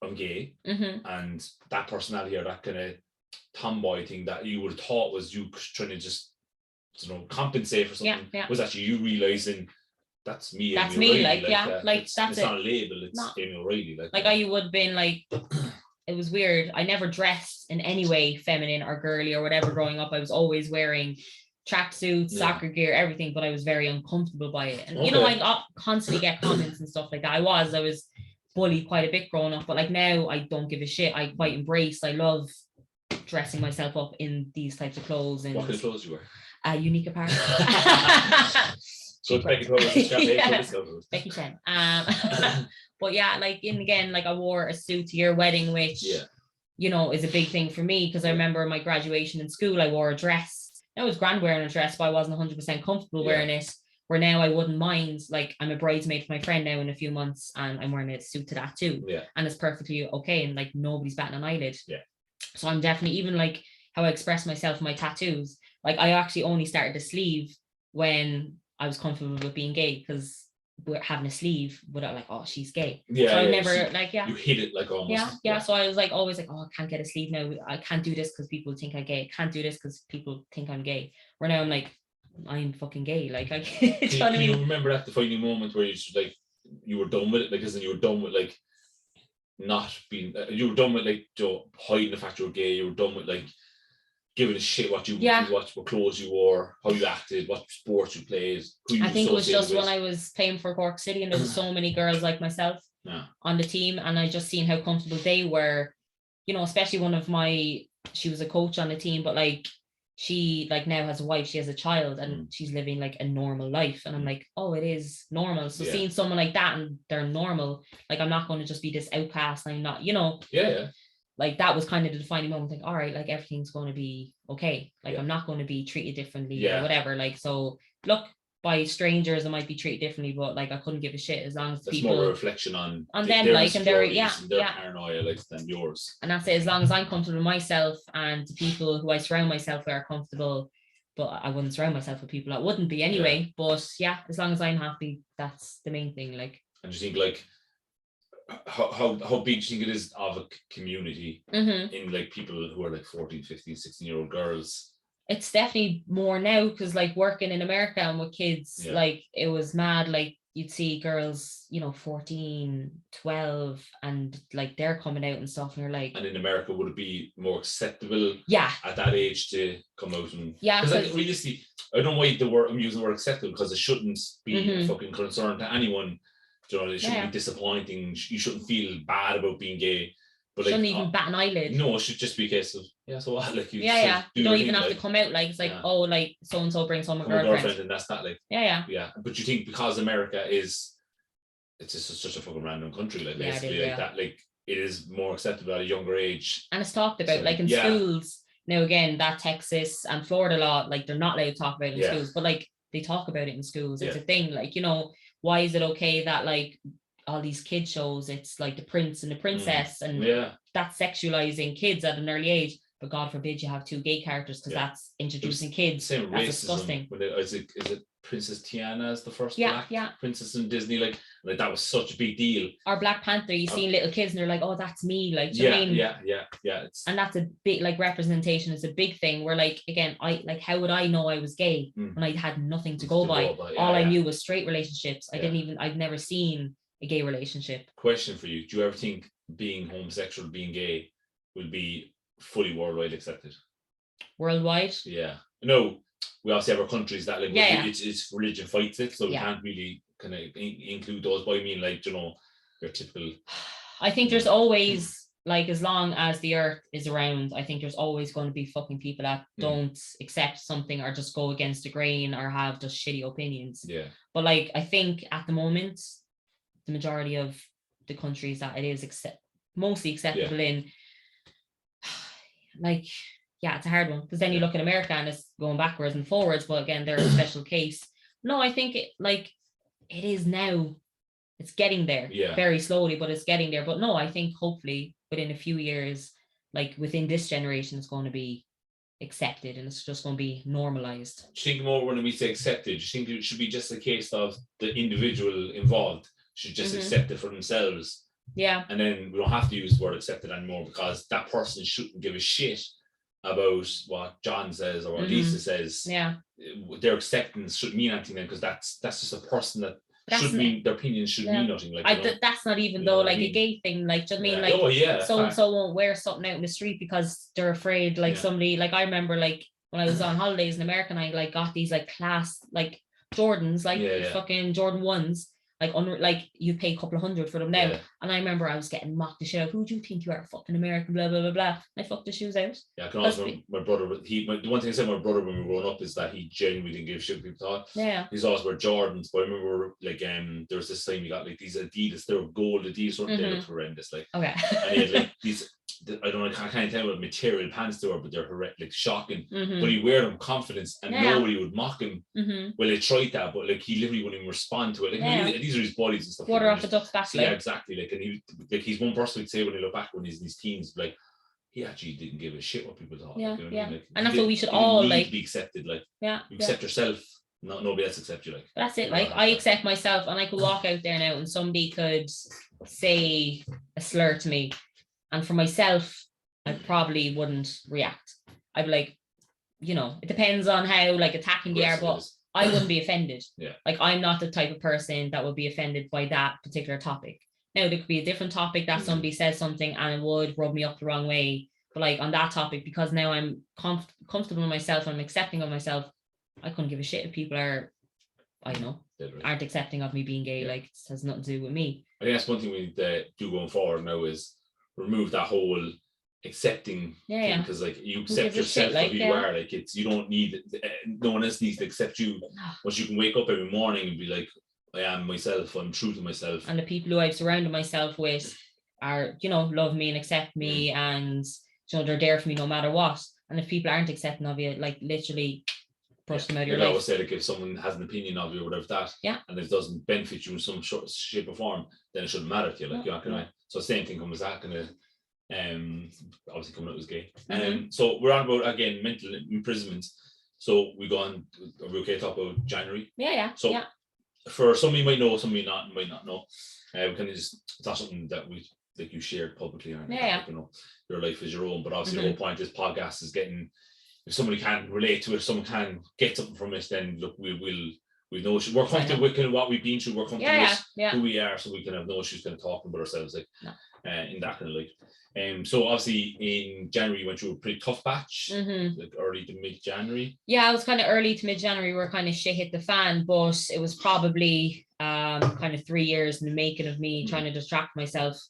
I'm gay, and that personality or that kind of tomboy thing that you would have thought was you trying to just, you know, compensate for something was actually you realising. That's me. That's me. Reilly. Like, it's that's not a label. It's Amy O'Reilly. Like I would have been like, it was weird. I never dressed in any way feminine or girly or whatever growing up. I was always wearing tracksuits, soccer gear, everything, but I was very uncomfortable by it. And you know, I constantly get comments and stuff like that. I was bullied quite a bit growing up, but like now I don't give a shit. I quite embrace. I love dressing myself up in these types of clothes. And what kind of clothes you wear? Unique apparel. So Becky Becky Chen. But yeah, like, and again, like I wore a suit to your wedding, which you know is a big thing for me, because I remember my graduation in school, I wore a dress. It was grand wearing a dress, but I wasn't 100% comfortable wearing it. Where now I wouldn't mind, like, I'm a bridesmaid for my friend now in a few months, and I'm wearing a suit to that too, and it's perfectly okay, and like nobody's batting an eyelid. So I'm definitely, even like how I express myself in my tattoos, like I actually only started the sleeve when I was comfortable with being gay, because we're having a sleeve without like, oh, she's gay. So I never you hit it like almost. So I was like always like, oh, I can't get a sleeve now. I can't do this because people think I'm gay. I can't do this because people think I'm gay. Where now I'm like, I'm fucking gay. Like, I can't. Can you remember that defining moment where you just, like, you were done with it? Like, as in you were done with, like, not being, you were done with, like, hiding the fact you were gay. You were done with, like, giving a shit what you what clothes you wore, how you acted, what sports you played, who you I think it was just when I was playing for Cork City, and there was so many girls like myself on the team, and I just seen how comfortable they were, you know, especially one of she was a coach on the team, but like she like now has a wife, she has a child, and she's living like a normal life, and I'm like, oh, it is normal. So seeing someone like that and they're normal, like I'm not going to just be this outcast, I'm not, you know. Like that was kind of the defining moment, like, all right, like everything's going to be okay. Like I'm not going to be treated differently or whatever. Like, so look, by strangers I might be treated differently, but like I couldn't give a shit as long as That's people more a reflection on them, their like, and their insecurities and their paranoia, like, than yours. And that's it. As long as I'm comfortable with myself and the people who I surround myself with are comfortable, but I wouldn't surround myself with people that wouldn't be anyway. But yeah, as long as I'm happy, that's the main thing. Like, and you think, like, how big do you think it is of a community in like people who are like 14, 15, 16-year-old girls? It's definitely more now, because like working in America and with kids, like it was mad. Like you'd see girls, you know, 14, 12, and like they're coming out and stuff, and you're like, and in America, would it be more acceptable at that age to come out? And because like realistically, I don't know why I'm using the word acceptable, because it shouldn't be a fucking concern to anyone. You know, it shouldn't be disappointing. You shouldn't feel bad about being gay. But like, shouldn't even bat an eyelid. No, it should just be a case of so what? Like you you don't even have to come out. Like it's like, oh, like so and so brings home a girlfriend, and that's that. Like yeah. But you think because America it's just such a fucking random country, like basically like that, like it is more acceptable at a younger age, and it's talked about like in schools. Now again, that Texas and Florida law, like they're not allowed to talk about it in schools, but like they talk about it in schools. It's a thing. Like, you know, why is it okay that like all these kid shows, it's like the prince and the princess and that's sexualizing kids at an early age, but God forbid you have two gay characters, because that's introducing kids. Same that's racism. Disgusting. When is it Princess Tiana as the first black princess in Disney? Like that was such a big deal. Or Black Panther, you seen little kids and they're like, oh, that's me. Like, do you know what I mean? And that's a big, like, representation is a big thing. Where like, again, I like, how would I know I was gay when I had nothing to go by? All I knew was straight relationships. I'd never seen a gay relationship. Question for you: do you ever think being homosexual, being gay, will be fully worldwide accepted? Worldwide? Yeah. No, we obviously have our countries that like it's religion fights it, so we can't really kind of include those. But I mean, like, you know, your typical. I think there's always, like, as long as the earth is around, I think there's always going to be fucking people that don't accept something or just go against the grain or have just shitty opinions. Yeah. But like, I think at the moment, the majority of the countries that it is mostly acceptable in, like, it's a hard one, because then you look at America and it's going backwards and forwards, but again, they're a special case. No, I think it is now, it's getting there very slowly, but it's getting there. But no, I think hopefully within a few years, like within this generation, it's going to be accepted and it's just going to be normalized. Do you think more when we say accepted, do you think it should be just a case of the individual involved should just accept it for themselves? Yeah. And then we don't have to use the word accepted anymore, because that person shouldn't give a shit about what John says or what Lisa says. Yeah. Their acceptance shouldn't mean anything then, because that's just a person that should mean their opinion should mean nothing. Like, that's not even though like a gay thing. Like, do you know what I mean? Like, so and so won't wear something out in the street because they're afraid. Like somebody, like I remember, like when I was on holidays in America, and I like got these like class like Jordans, like fucking Jordan 1s. Like you pay a couple of $100 for them now. And I remember I was getting mocked the shit out. Who do you think you are, fucking American, blah blah blah blah. And I fucked the shoes out. Yeah, I can also my brother, the one thing I said my brother when we were growing up is that he genuinely didn't give a shit what people thought. Yeah. He's always wear Jordans, but I remember like there was this time he got like these Adidas, they were gold Adidas, they look horrendous. Like, and he had like these, I can't tell what material pants they were, but they're like shocking. But he wear them confidence, and nobody would mock him. Well, they tried that, but like he literally wouldn't even respond to it. Like these are his buddies and stuff. Water off a duck's back. Yeah, exactly. Like, and he's one person would say when he look back when he's in his teens, like he actually didn't give a shit what people thought. Yeah, like, you know what I mean? Like, and that's what we should all like to be accepted. Like, you accept yourself. Not nobody else accepts you. Like, that's it. Like, I accept myself, and I could walk out there now, and somebody could say a slur to me, and for myself, I probably wouldn't react. I'd be like, you know, it depends on how like attacking they are, but I wouldn't be offended. Yeah. Like, I'm not the type of person that would be offended by that particular topic. Now, there could be a different topic that somebody says something and it would rub me up the wrong way. But like on that topic, because now I'm comfortable with myself and I'm accepting of myself, I couldn't give a shit if people are, I don't know, aren't accepting of me being gay. Like, it has nothing to do with me. I think that's one thing we do going forward now is remove that whole accepting thing, because like you accept yourself for who you are. Like, it's, you don't need no one else needs to accept you. But you can wake up every morning and be like, I am myself, I'm true to myself, and the people who I've surrounded myself with are, you know, love me and accept me, and you know, they're there for me no matter what. And if people aren't accepting of you, like literally brush them out of your like I life. always say, like if someone has an opinion of you or whatever that, and it doesn't benefit you in some shape or form, then it shouldn't matter to you. Like you're not gonna. So same thing comes that kind of. Obviously coming out as gay. So we're on about again mental imprisonment. So we go on. Are we okay to talk about January? So for some of you might know, some of you might not know. We kind of just, it's not something that we like you shared publicly or anything. Like, you know, your life is your own. But obviously the whole point of this podcast is getting, if somebody can relate to it, if someone can get something from it, then look, we know we're comfortable with kind of what we've been through. We're comfortable with who we are, so we can have no issues kind of talking about ourselves like in that kind of light. So obviously in January you went through a pretty tough patch, like early to mid-January. Yeah, it was kind of early to mid-January where kind of shit hit the fan, but it was probably kind of 3 years in the making of me trying to distract myself.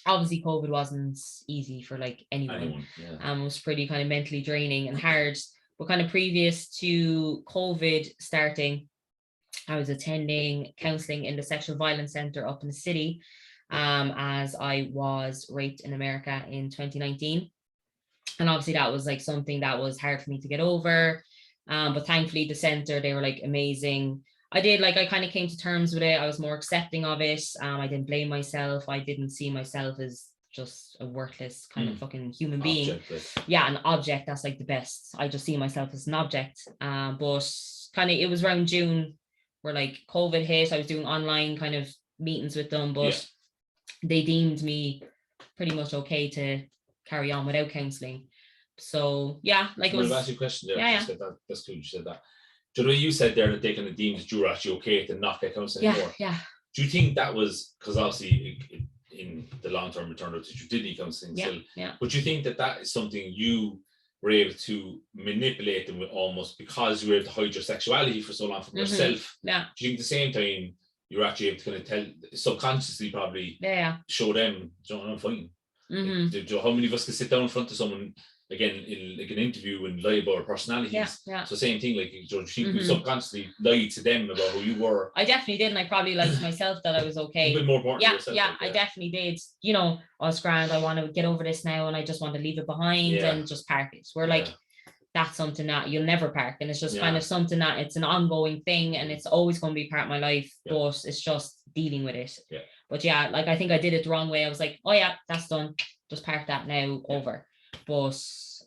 Obviously COVID wasn't easy for like anyone. It was pretty kind of mentally draining and hard. But kind of previous to COVID starting, I was attending counseling in the sexual violence center up in the city, as I was raped in America in 2019. And obviously that was like something that was hard for me to get over. But thankfully the center, they were like amazing. I kind of came to terms with it. I was more accepting of it. I didn't blame myself. I didn't see myself as just a worthless kind of fucking human being. An object. That's like the best. I just see myself as an object. But kind of, it was around June where like COVID hit. I was doing online kind of meetings with them, but they deemed me pretty much okay to carry on without counseling. So like it was. I'm ask you a question there. You said that. That's good. You said that. Do you know you said there that they kind of deemed that you were actually okay to not get counseling anymore? Do you think that was because obviously in the long term return out that you did need counseling still? But do you think that is something you were able to manipulate them with almost because you were able to hide your sexuality for so long from yourself? Do you think at the same time you were actually able to kind of tell subconsciously probably show them, I'm fine. Like, how many of us can sit down in front of someone again in like an interview and lie about our personalities? So same thing, like you subconsciously lied to them about who you were. I definitely did, and I probably lied to myself that I was okay. A bit more important to yourself. Like, I definitely did. You know, I was grand, I want to get over this now and I just want to leave it behind and just park it. We're like, that's something that you'll never park, and it's just kind of something that it's an ongoing thing and it's always going to be part of my life, but it's just dealing with it. But like I think I did it the wrong way. I was like, oh yeah, that's done, just park that now, over. But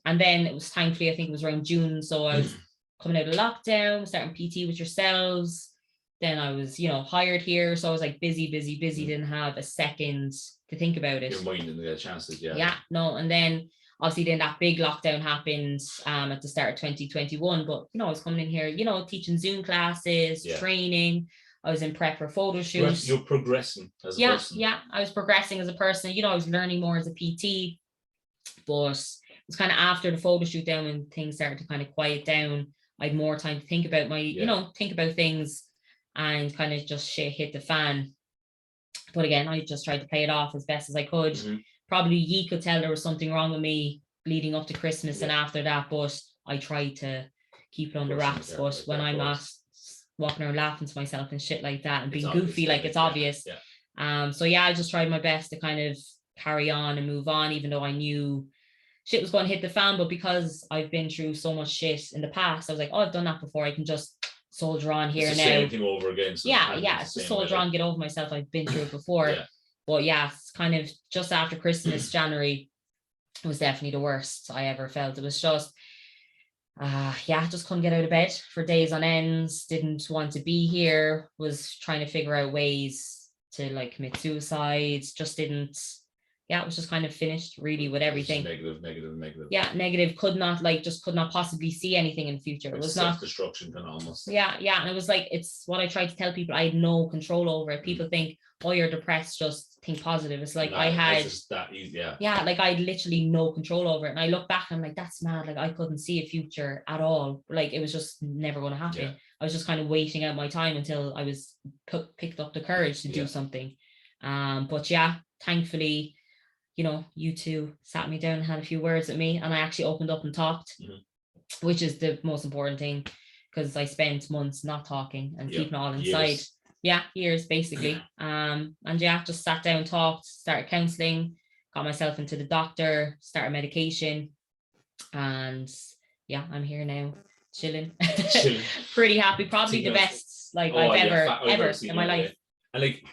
and then it was thankfully I think it was around June, so I was coming out of lockdown, starting PT with yourselves. Then I was, hired here, so I was like busy, didn't have a second to think about it. Your mind didn't get a chance to, and then obviously then that big lockdown happened at the start of 2021, but I was coming in here, teaching Zoom classes, training. I was in prep for photo shoots. You're progressing as a person. I was progressing as a person. I was learning more as a PT, but it was kind of after the photo shoot down when things started to kind of quiet down. I had more time to think about think about things, and kind of just shit hit the fan. But again, I just tried to play it off as best as I could. Probably you could tell there was something wrong with me leading up to Christmas and after that, but I tried to keep it under wraps. But when I'm not walking around laughing to myself and shit like that and being goofy, like it's obvious. So I just tried my best to kind of carry on and move on, even though I knew shit was going to hit the fan. But because I've been through so much shit in the past, I was like, oh, I've done that before, I can just soldier on here it's now. Same thing over again. So it's just soldier on, get over myself. I've been through it before. But it's kind of just after Christmas, January was definitely the worst I ever felt. It was just just couldn't get out of bed for days on ends, didn't want to be here, was trying to figure out ways to like commit suicide, just didn't. It was just kind of finished really with everything. Negative. Negative. Could not possibly see anything in the future. It was not self-destruction kind of almost. And it was like, it's what I tried to tell people. I had no control over it. People think, oh, you're depressed, just think positive. It's like I had that easy, like I had literally no control over it. And I look back and I'm like, that's mad. Like I couldn't see a future at all. Like it was just never going to happen. I was just kind of waiting out my time until I was picked up the courage to do something. But thankfully, you two sat me down and had a few words with me, and I actually opened up and talked, which is the most important thing, because I spent months not talking and keeping it all inside. Years basically. Just sat down, talked, started counseling, got myself into the doctor, started medication, and I'm here now chilling. Chilling. Pretty happy. Probably the best like I've ever seen in my life. And like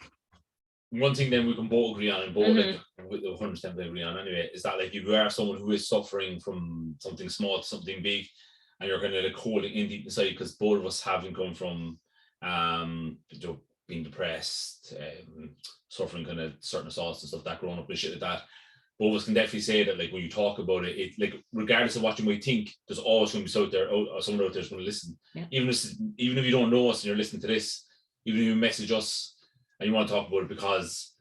one thing then we can both agree on, and both Mhm. like we 100% agree on anyway, is that like if you are someone who is suffering from something small to something big, and you're kind of like holding in deep inside, because both of us having come from you know, being depressed, suffering kind of certain assaults and stuff, that growing up and shit like that. Both of us can definitely say that like when you talk about it, it like regardless of what you might think, there's always going to be someone out there who's going to listen. Yeah. Even if you don't know us and you're listening to this, even if you message us and you want to talk about it, because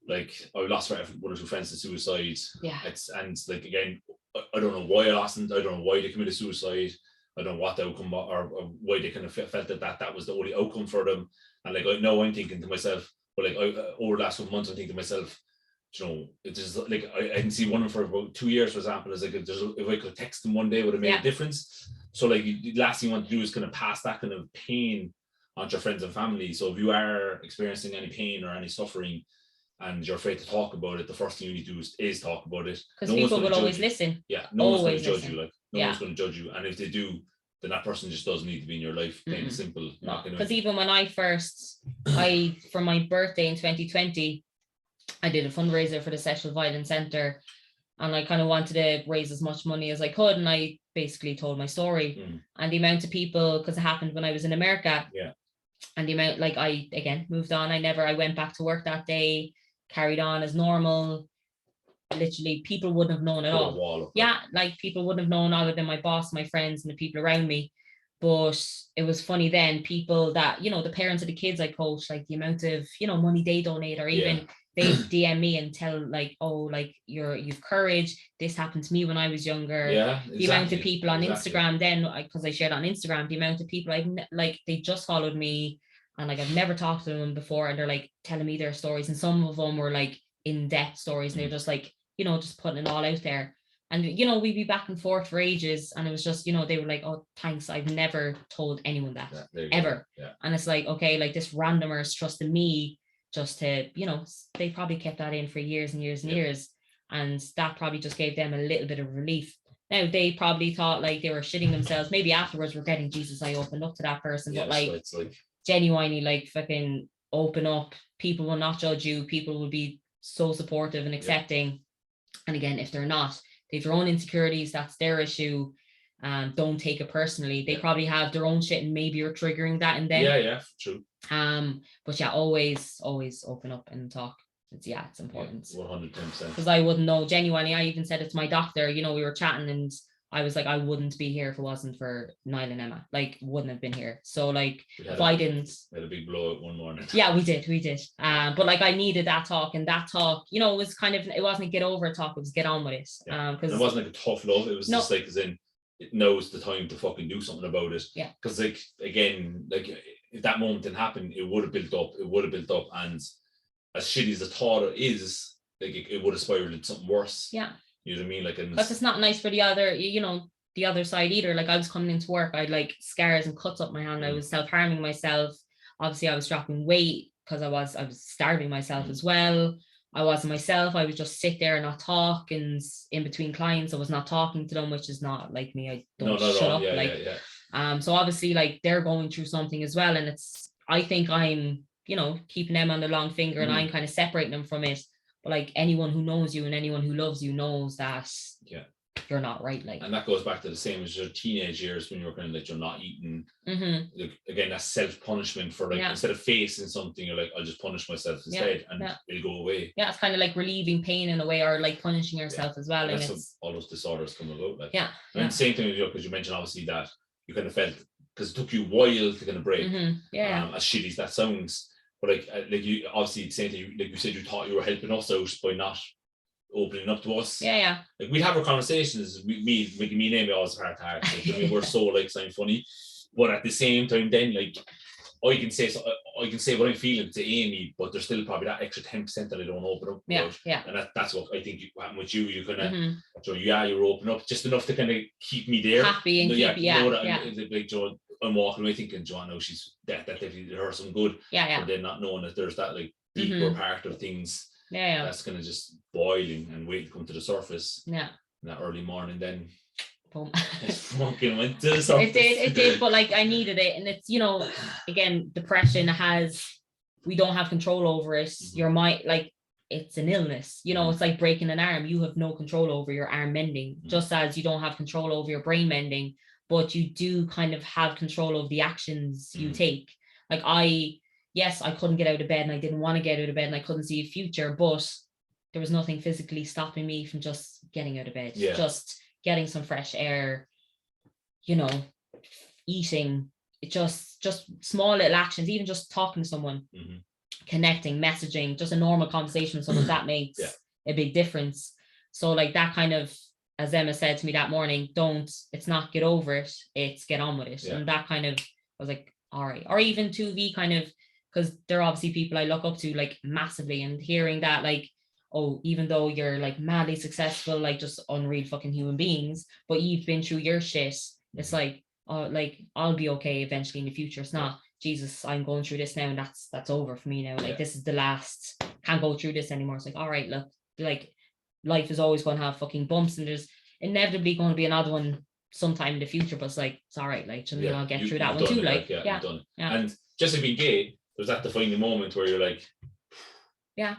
like I lost one or two friends to suicide. Yeah. And like again, I don't know why I lost them. I don't know why they committed suicide. I don't know what the outcome or why they kind of felt that was the only outcome for them. And like I know I'm thinking to myself, but like over the last couple months, I'm thinking to myself, you know, it's just like I didn't see one of them for about 2 years, for example. It's like if I could text them one day, would have made a difference. So like the last thing you want to do is kind of pass that kind of pain onto your friends and family. So if you are experiencing any pain or any suffering and you're afraid to talk about it, the first thing you need to do is talk about it. Because people will always listen. Yeah, no one's going to Always judge you. Like no Yeah. one's going to judge you, and if they do, then that person just doesn't need to be in your life. Plain and simple. No, because even when I for my birthday in 2020, I did a fundraiser for the Sexual Violence Centre, and I kind of wanted to raise as much money as I could, and I basically told my story. And the amount of people, because it happened when I was in America, and the amount, like, I again moved on. I went back to work that day, carried on as normal. Literally, people wouldn't have known at all. Yeah, like people wouldn't have known other than my boss, my friends, and the people around me. But it was funny then, people that, you know, the parents of the kids I coach, like the amount of, you know, money they donate, or even they DM me and tell like, oh, like you've courage. This happened to me when I was younger. Yeah, exactly. The amount of people on Instagram then, because I shared on Instagram, the amount of people like they just followed me, and like I've never talked to them before, and they're like telling me their stories, and some of them were like in-depth stories, and they're just like, you know, just putting it all out there. And, you know, we'd be back and forth for ages, and it was just, you know, they were like, oh, thanks, I've never told anyone that, ever. And it's like, okay, like this randomer's trusted me just to, you know, they probably kept that in for years and years and years, and that probably just gave them a little bit of relief. Now, they probably thought like they were shitting themselves, maybe afterwards regretting, Jesus, I opened up to that person. But like, it's like genuinely, like, fucking open up. People will not judge you. People will be so supportive and accepting. And again, if they're not, they have their own insecurities, that's their issue. Don't take it personally. They probably have their own shit, and maybe you're triggering that in them. Yeah, true. But yeah, always open up and talk. It's important. 110%. Because I wouldn't know, genuinely. I even said it to my doctor, you know, we were chatting, and I was like, I wouldn't be here if it wasn't for Niall and Emma. Like, wouldn't have been here. So like, if I didn't, we had a big blowout one morning. Yeah, we did. But like, I needed that talk, and that talk, you know, was kind of, it wasn't a get over talk, it was get on with it. Because it wasn't like a tough love. It was just like, as in, it knows the time to fucking do something about it. Yeah. Because like, again, like if that moment didn't happen, it would have built up, and as shitty as the thought is, like it would have spiraled into something worse. Yeah. You know what I mean? Like, because it's not nice for the other, you know, the other side either. Like, I was coming into work, I had like scars and cuts up my hand. I was self-harming myself. Obviously, I was dropping weight because I was starving myself as well. I wasn't myself. I would just sit there and not talk, and in between clients, I was not talking to them, which is not like me. I don't shut up. So obviously, like, they're going through something as well, and I think I'm, you know, keeping them on the long finger, and I'm kind of separating them from it. But like, anyone who knows you and anyone who loves you knows that you're not right. Like, and that goes back to the same as your teenage years, when you're kind of like, you're not eating. Like, again, that's self-punishment for like, instead of facing something, you're like, I'll just punish myself instead, and it'll go away. Yeah, it's kind of like relieving pain in a way, or like punishing yourself as well. And that's how all those disorders come about. Like, and then the same thing with you, because you mentioned obviously that you kind of felt, because it took you a while to kind of break. As shitty as that sounds. But like you obviously, same thing, like you said, you thought you were helping us out by not opening up to us. Like, we'd have our conversations. Me and Amy always heart to heart. Like, I mean, we're so like something funny, but at the same time, then like I can say what I'm feeling to Amy, but there's still probably that extra 10% that I don't open up about. And that's what I think happened with you. You kind of, so you're open up just enough to kind of keep me there, happy and like Joe. I'm walking away thinking, John, no, she's that definitely did her some good. But then not knowing that there's that like deeper part of things that's kind of just boiling and waiting to come to the surface. In that early morning then. boom. It fucking went to the It surface. did, but like I needed it. And it's, you know, again, depression we don't have control over it. Your mind, like, it's an illness, you know, it's like breaking an arm. You have no control over your arm mending, just as you don't have control over your brain mending, but you do kind of have control of the actions you take. Like yes, I couldn't get out of bed and I didn't want to get out of bed and I couldn't see a future, but there was nothing physically stopping me from just getting out of bed, just getting some fresh air, you know, eating, just small little actions, even just talking to someone, connecting, messaging, just a normal conversation with someone, that makes a big difference. So like that kind of, as Emma said to me that morning, it's not get over it, it's get on with it. And that kind of, I was like, all right. Or even 2V kind of, because they're obviously people I look up to like massively, and hearing that like, oh, even though you're like madly successful, like just unreal fucking human beings, but you've been through your shit, it's like, oh, like I'll be okay eventually in the future. It's not, Jesus, I'm going through this now and that's over for me now. Like this is the last, can't go through this anymore. It's like, all right, look, like life is always going to have fucking bumps and there's inevitably going to be another one sometime in the future, but it's like, it's all right, like, I'll get through that one too. Like, you've done. And just to be gay, there's that defining moment where you're like, I'm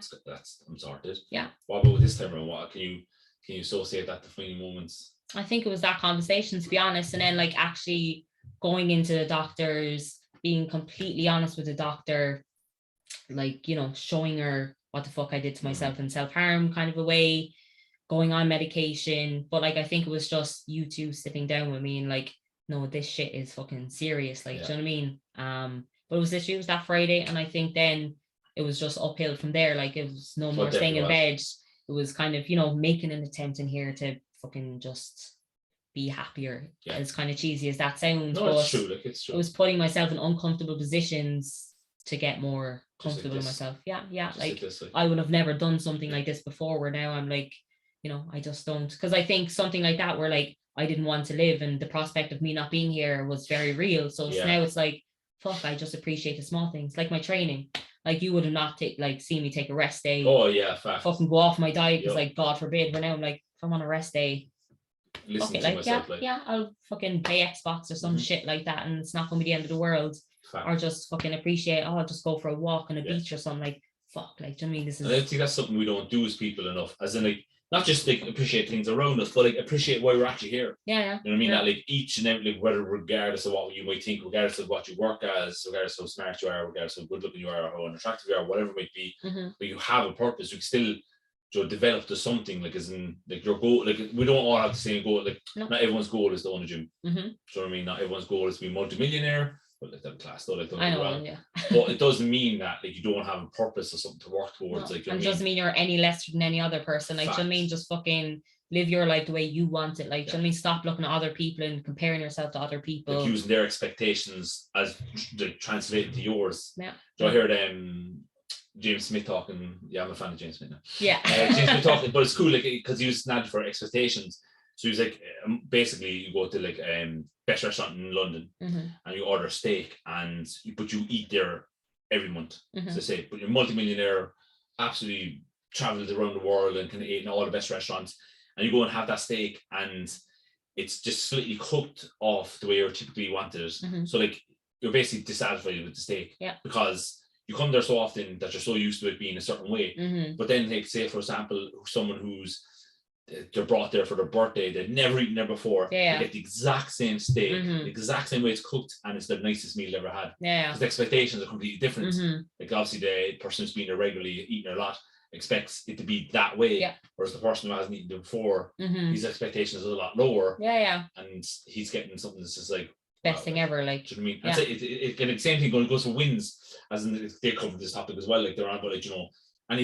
sorted. What about this time around? What can you associate that defining moments? I think it was that conversation, to be honest, and then like actually going into the doctors, being completely honest with the doctor, like, you know, showing her what the fuck I did to myself in self-harm kind of a way, going on medication. But like I think it was just you two sitting down with me and like, no, this shit is fucking serious, like, do you know what I mean? But it was that Friday, and I think then it was just uphill from there. Like it was no more staying in bed. It was kind of, you know, making an attempt in here to fucking just be happier, as kind of cheesy as that sounds. No, it's true. Like, it's true. It was putting myself in uncomfortable positions to get more comfortable in myself. Like I would have never done something like this before, where now I'm like, you know, I just don't, because I think something like that where like I didn't want to live and the prospect of me not being here was very real. So now it's like, fuck, I just appreciate the small things, like my training. Like you would have not seen me take a rest day. Oh yeah, fact. Fucking go off my diet because like God forbid. But now I'm like, if I'm on a rest day, listen to myself. I'll fucking play Xbox or some shit like that, and it's not going to be the end of the world. Fact. Or just fucking appreciate. Oh, I'll just go for a walk on a beach or something. Like fuck, like, do you know what I mean? This is. And I think that's something we don't do as people enough. As in, like, not just like appreciate things around us, but like appreciate why we're actually here. Yeah. You know what I mean? That like each and every, like, whether regardless of what you might think, regardless of what you work as, regardless of how smart you are, regardless of how good looking you are, or how unattractive you are, whatever it might be, but you have a purpose. You can still, you know, develop to something, like, as in like your goal. Like we don't all have the same goal. Like not everyone's goal is to own a gym. Do you know what I mean? Not everyone's goal is to be multimillionaire. But like that class though, like don't get wrong. But it doesn't mean that like you don't have a purpose or something to work towards. Like, and doesn't mean you're any less than any other person. Like, do you know what I mean? Just fucking live your life the way you want it. Like, do you know what I mean? Stop looking at other people and comparing yourself to other people. Like using their expectations as like translated to yours. Yeah. So I heard James Smith talking. Yeah, I'm a fan of James Smith now. Yeah. James Smith talking, but it's cool, like, because he was snagged for expectations. So he's like, basically, you go to like best restaurant in London and you order steak, but you eat there every month. So say, but you're multimillionaire, absolutely traveled around the world and can eat in all the best restaurants, and you go and have that steak, and it's just slightly cooked off the way you typically wanted it. So like you're basically dissatisfied with the steak because you come there so often that you're so used to it being a certain way. But then, like, say for example, someone who's they're brought there for their birthday, they've never eaten there before, they get the exact same steak, the exact same way it's cooked, and it's the nicest meal they've ever had. Because the expectations are completely different. Like obviously the person who's been there regularly, eating a lot, expects it to be that way, whereas the person who hasn't eaten there before, his expectations are a lot lower, and he's getting something that's just like best thing ever. Like, do you know what I mean? It's the same thing goes for wins, as in they cover this topic as well, like they're on about, like, you know. And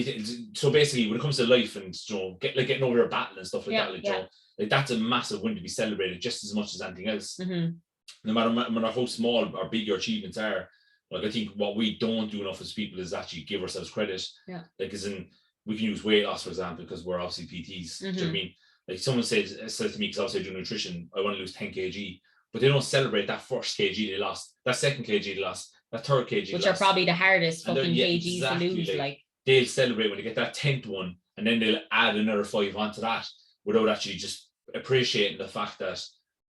so basically, when it comes to life and, you know, getting over your battle and stuff like that, like, you know, like that's a massive win to be celebrated just as much as anything else. No matter how small or big your achievements are, like I think what we don't do enough as people is actually give ourselves credit. Like, as in, we can use weight loss for example, because we're obviously PTs. Do you know what I mean? Like someone says to me, because obviously I do nutrition, I want to lose 10 kg, but they don't celebrate that first kg they lost, that second kg they lost, that third kg, which are probably the hardest fucking kgs to lose. Like they'll celebrate when they get that 10th one, and then they'll add another 5 onto that without actually just appreciating the fact that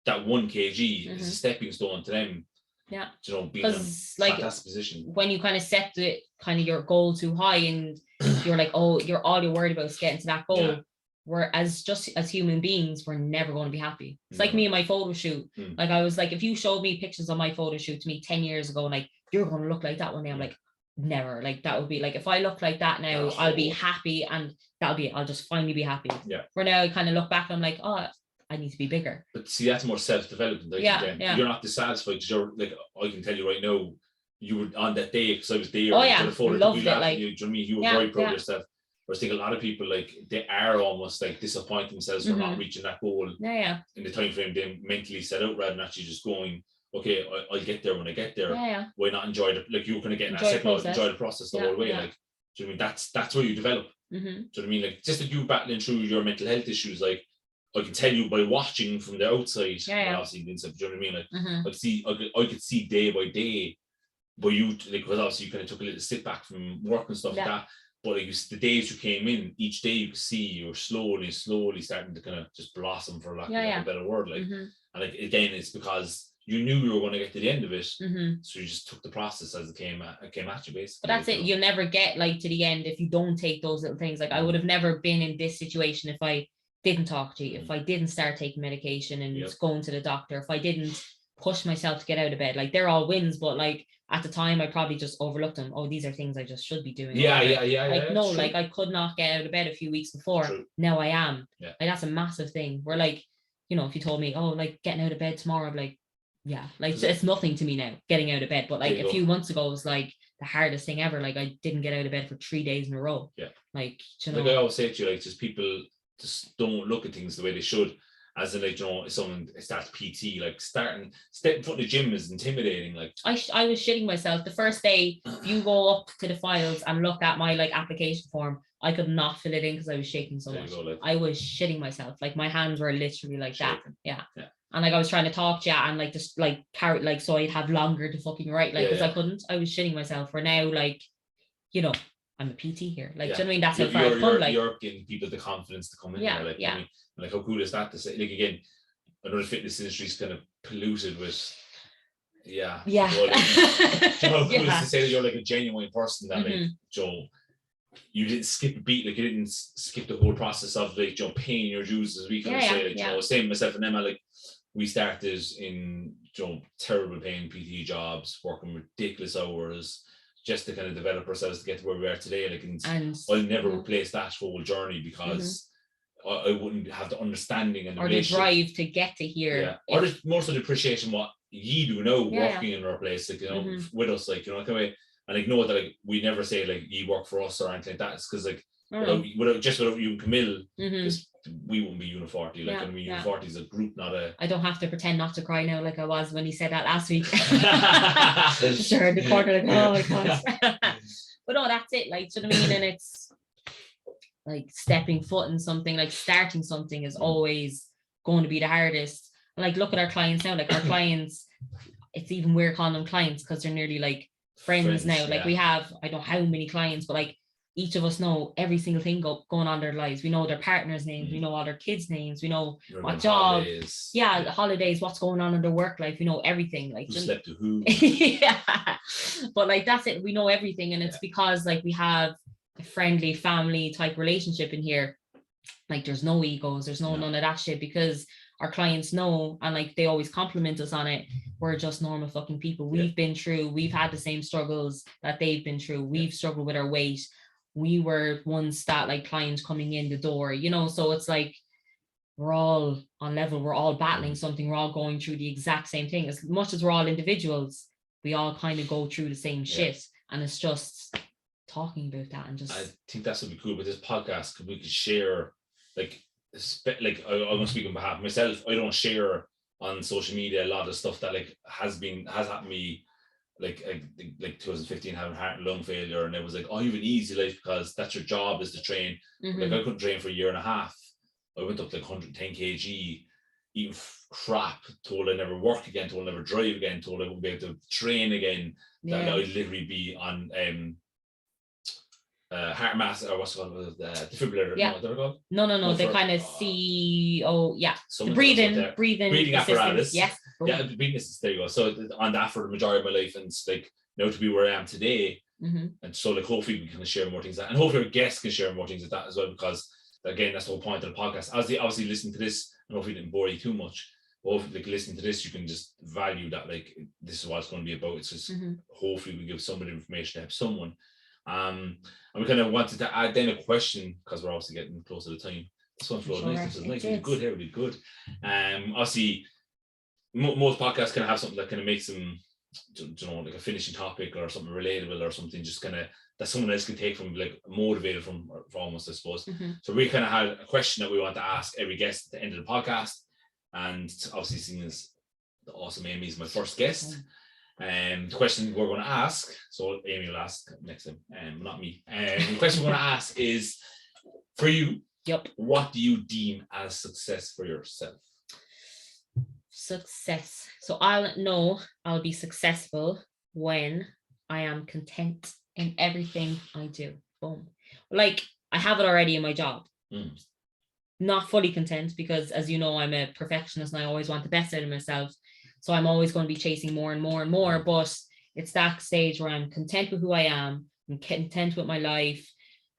that 1 kg is a stepping stone to them. Yeah, you know, being because in a fantastic position. When you kind of set the kind of your goal too high, and you're like, oh, you're worried about is getting to that goal. Yeah. We're as human beings, we're never going to be happy. It's like me and my photo shoot. Like I was like, if you showed me pictures of my photo shoot to me 10 years ago, like you're going to look like that one day, I'm like, never. Like that would be like, if I look like that now, I'll be happy, and that'll be it. I'll just finally be happy. Yeah. For now, I kind of look back, I'm like, oh, I need to be bigger. But see, that's more self-development. Like, you're not dissatisfied because you're like, I can tell you right now, you were on that day because I was there. Oh yeah, loved it. Like, you know what I mean? You were very proud of yourself. Whereas I think a lot of people, like, they are almost like disappointing themselves for not reaching that goal in the time frame they mentally set out, rather than actually just going, okay, I'll get there when I get there. Why not enjoy the, like, you're going to get in that second, enjoy the process the whole way. Like, do you know what I mean? That's where you develop. Do you know what I mean? Like, just that you battling through your mental health issues, like, I can tell you by watching from the outside, obviously the inside, do you know what I mean? Like, I could see day by day, but you, like, because obviously you kind of took a little sit back from work and stuff like that. But like, the days you came in, each day you could see you were slowly starting to kind of just blossom, for lack of a better word. Like, and like, again, it's because you knew you were going to get to the end of it, so you just took the process as it came at you, basically. But that's it. You'll never get like to the end if you don't take those little things. Like, I would have never been in this situation if I didn't talk to you, if I didn't start taking medication and going to the doctor, if I didn't push myself to get out of bed. Like, they're all wins, but like at the time I probably just overlooked them. Oh, these are things I just should be doing. Like, no, like, I could not get out of bed a few weeks before. Now I am. Like, that's a massive thing. We're like, you know, if you told me, oh, like, getting out of bed tomorrow, I'm like, yeah, like, it's nothing to me now, getting out of bed. But like a few months ago, it was like the hardest thing ever. Like, I didn't get out of bed for 3 days in a row. Like, you know, like I always say to you, like, just people just don't look at things the way they should. As in, like, you know, if someone starts PT, like, stepping foot in the gym is intimidating. Like, I was shitting myself the first day. If you go up to the files and look at my like application form, I could not fill it in because I was shaking so much. I was shitting myself. Like, my hands were literally like shaking. that. Yeah. And like, I was trying to talk to you and like just like carry, like, so I'd have longer to fucking write, like, because I couldn't. I was shitting myself. For now, like, you know, I'm a PT here. Like, do you know what I mean? That's how far I've come. Like, you're giving people the confidence to come in here. Like, I mean, like, how cool is that to say? Like, again, I know the fitness industry is kind of polluted with, how cool is to say that you're like a genuine person, that like, Joe, you didn't skip a beat, like, you didn't skip the whole process of, like, Joe, paying your dues, as we kind of say. Like, you know, same myself and Emma, like, we started in, Joe, terrible paying PT jobs, working ridiculous hours, just to kind of develop ourselves to get to where we are today. Like, and I'll never replace that whole journey, because I wouldn't have the understanding and the drive to get to here. Or just more so the appreciation what ye do now, working in our place, like, you know, with us, like, you know, kind of way. And like, know that, like, we never say like ye work for us or anything like that. It's because, like, without you and Camille, we wouldn't be Uniforty. Like, I mean, Uniforty is a group, not a. I don't have to pretend not to cry now, like I was when he said that last week. Sure, the corner, like, oh my god. But no, that's it. Like, do you know what I mean? And it's like stepping foot in something, like starting something is always going to be the hardest. Like, look at our clients now. Like, our clients, it's even weird calling them clients because they're nearly like friends now. Like, we have, I don't know how many clients, but like, each of us know every single thing going on in their lives. We know their partner's names. We know all their kids' names. We know what job. Holidays. The holidays, what's going on in their work life. We know everything. Like, who slept to who. But like, that's it. We know everything. And it's because like we have a friendly family type relationship in here. Like, there's no egos. There's none of that shit, because our clients know, and like, they always compliment us on it. We're just normal fucking people. We've been through, we've had the same struggles that they've been through. We've struggled with our weight. We were ones that, like, clients coming in the door, you know, so it's like, we're all on level, we're all battling something, we're all going through the exact same thing. As much as we're all individuals, we all kind of go through the same shit. And it's just talking about that, and just, I think that's what would be cool with this podcast, because we could share, like I'm gonna speak on behalf of myself. I don't share on social media a lot of stuff that like has happened to me, like 2015 having heart and lung failure, and it was like, oh, you have an easy life because that's your job, is to train. Like, I couldn't train for a year and a half. I went up like 110 kg, eating crap, told I never work again, told I never drive again, told I wouldn't be able to train again, that I'd literally be on heart mass, or what's it called, defibrillator. Yeah. No, what they're called? No. They kind of see. Oh, yeah. The breathing apparatus. Yes. Yeah, breathing assist. There you go. So on that for the majority of my life, and it's like now to be where I am today, and so like hopefully we can share more things like that, and hopefully our guests can share more things like that as well, because again that's the whole point of the podcast. Obviously listening to this, and hopefully it didn't bore you too much. Hopefully, like listening to this, you can just value that like this is what it's going to be about. It's just hopefully we give somebody information to help someone. And we kind of wanted to add then a question, because we're obviously getting close to the time. This one flowed nice. This is nice. Really good here. Really good. Obviously, most podcasts kind of have something that kind of makes them, you know, like a finishing topic or something relatable or something just kind of that someone else can take from, like motivated from almost, I suppose. So we kind of had a question that we want to ask every guest at the end of the podcast, and obviously seeing as the awesome Amy is my first guest. The question we're going to ask, so Amy will ask next time, not me. The question we're going to ask is, for you, what do you deem as success for yourself? Success. So I'll know I'll be successful when I am content in everything I do. Boom. Like I have it already in my job. Not fully content because, as you know, I'm a perfectionist and I always want the best out of myself. So I'm always going to be chasing more and more and more. But it's that stage where I'm content with who I am. I'm content with my life,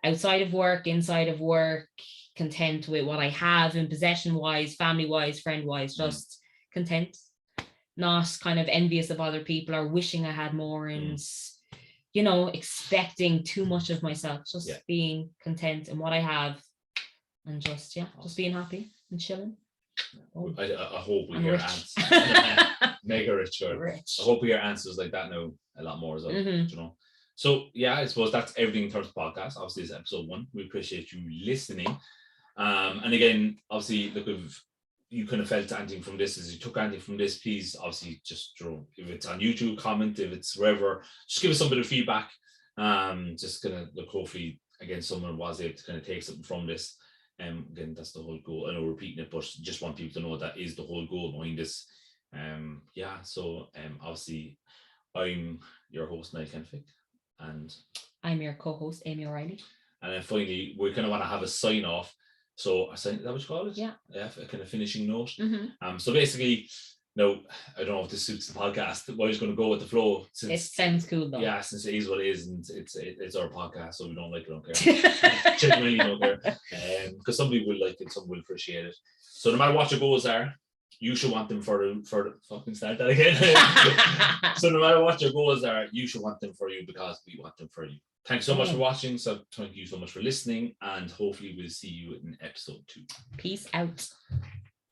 outside of work, inside of work, content with what I have in possession-wise, family-wise, friend-wise, just content. Not kind of envious of other people or wishing I had more and, you know, expecting too much of myself. Just being content in what I have and just being happy and chilling. I hope we hear answers. Mega rich. I hope we hear answers like that now a lot more as well. You know. So I suppose that's everything in terms of podcast. Obviously, it's episode 1. We appreciate you listening. And again, obviously, look, if you kind of felt anything from this, as you took anything from this, please obviously just if it's on YouTube, comment. If it's wherever, just give us some bit of feedback. Just gonna look, hopefully again someone was able to kind of take something from this. Again, that's the whole goal. I know we're repeating it, but just want people to know that is the whole goal behind this. So obviously I'm your host, Niall Kenfick, and I'm your co-host, Amy Reilly. And then finally, we kind of want to have a sign off. So is that what you call it? Yeah, a kind of finishing note. So basically, no, I don't know if this suits the podcast. We're just going to go with the flow. It sounds cool though. Yeah, since it is what it is, and it's our podcast, so we don't like it, don't care. Genuinely don't care. Because somebody will like it, some will appreciate it. So no matter what your goals are, you should want them for the fucking start that again. So no matter what your goals are, you should want them for you because we want them for you. Thanks so much for watching. So thank you so much for listening, and hopefully we'll see you in episode 2. Peace out.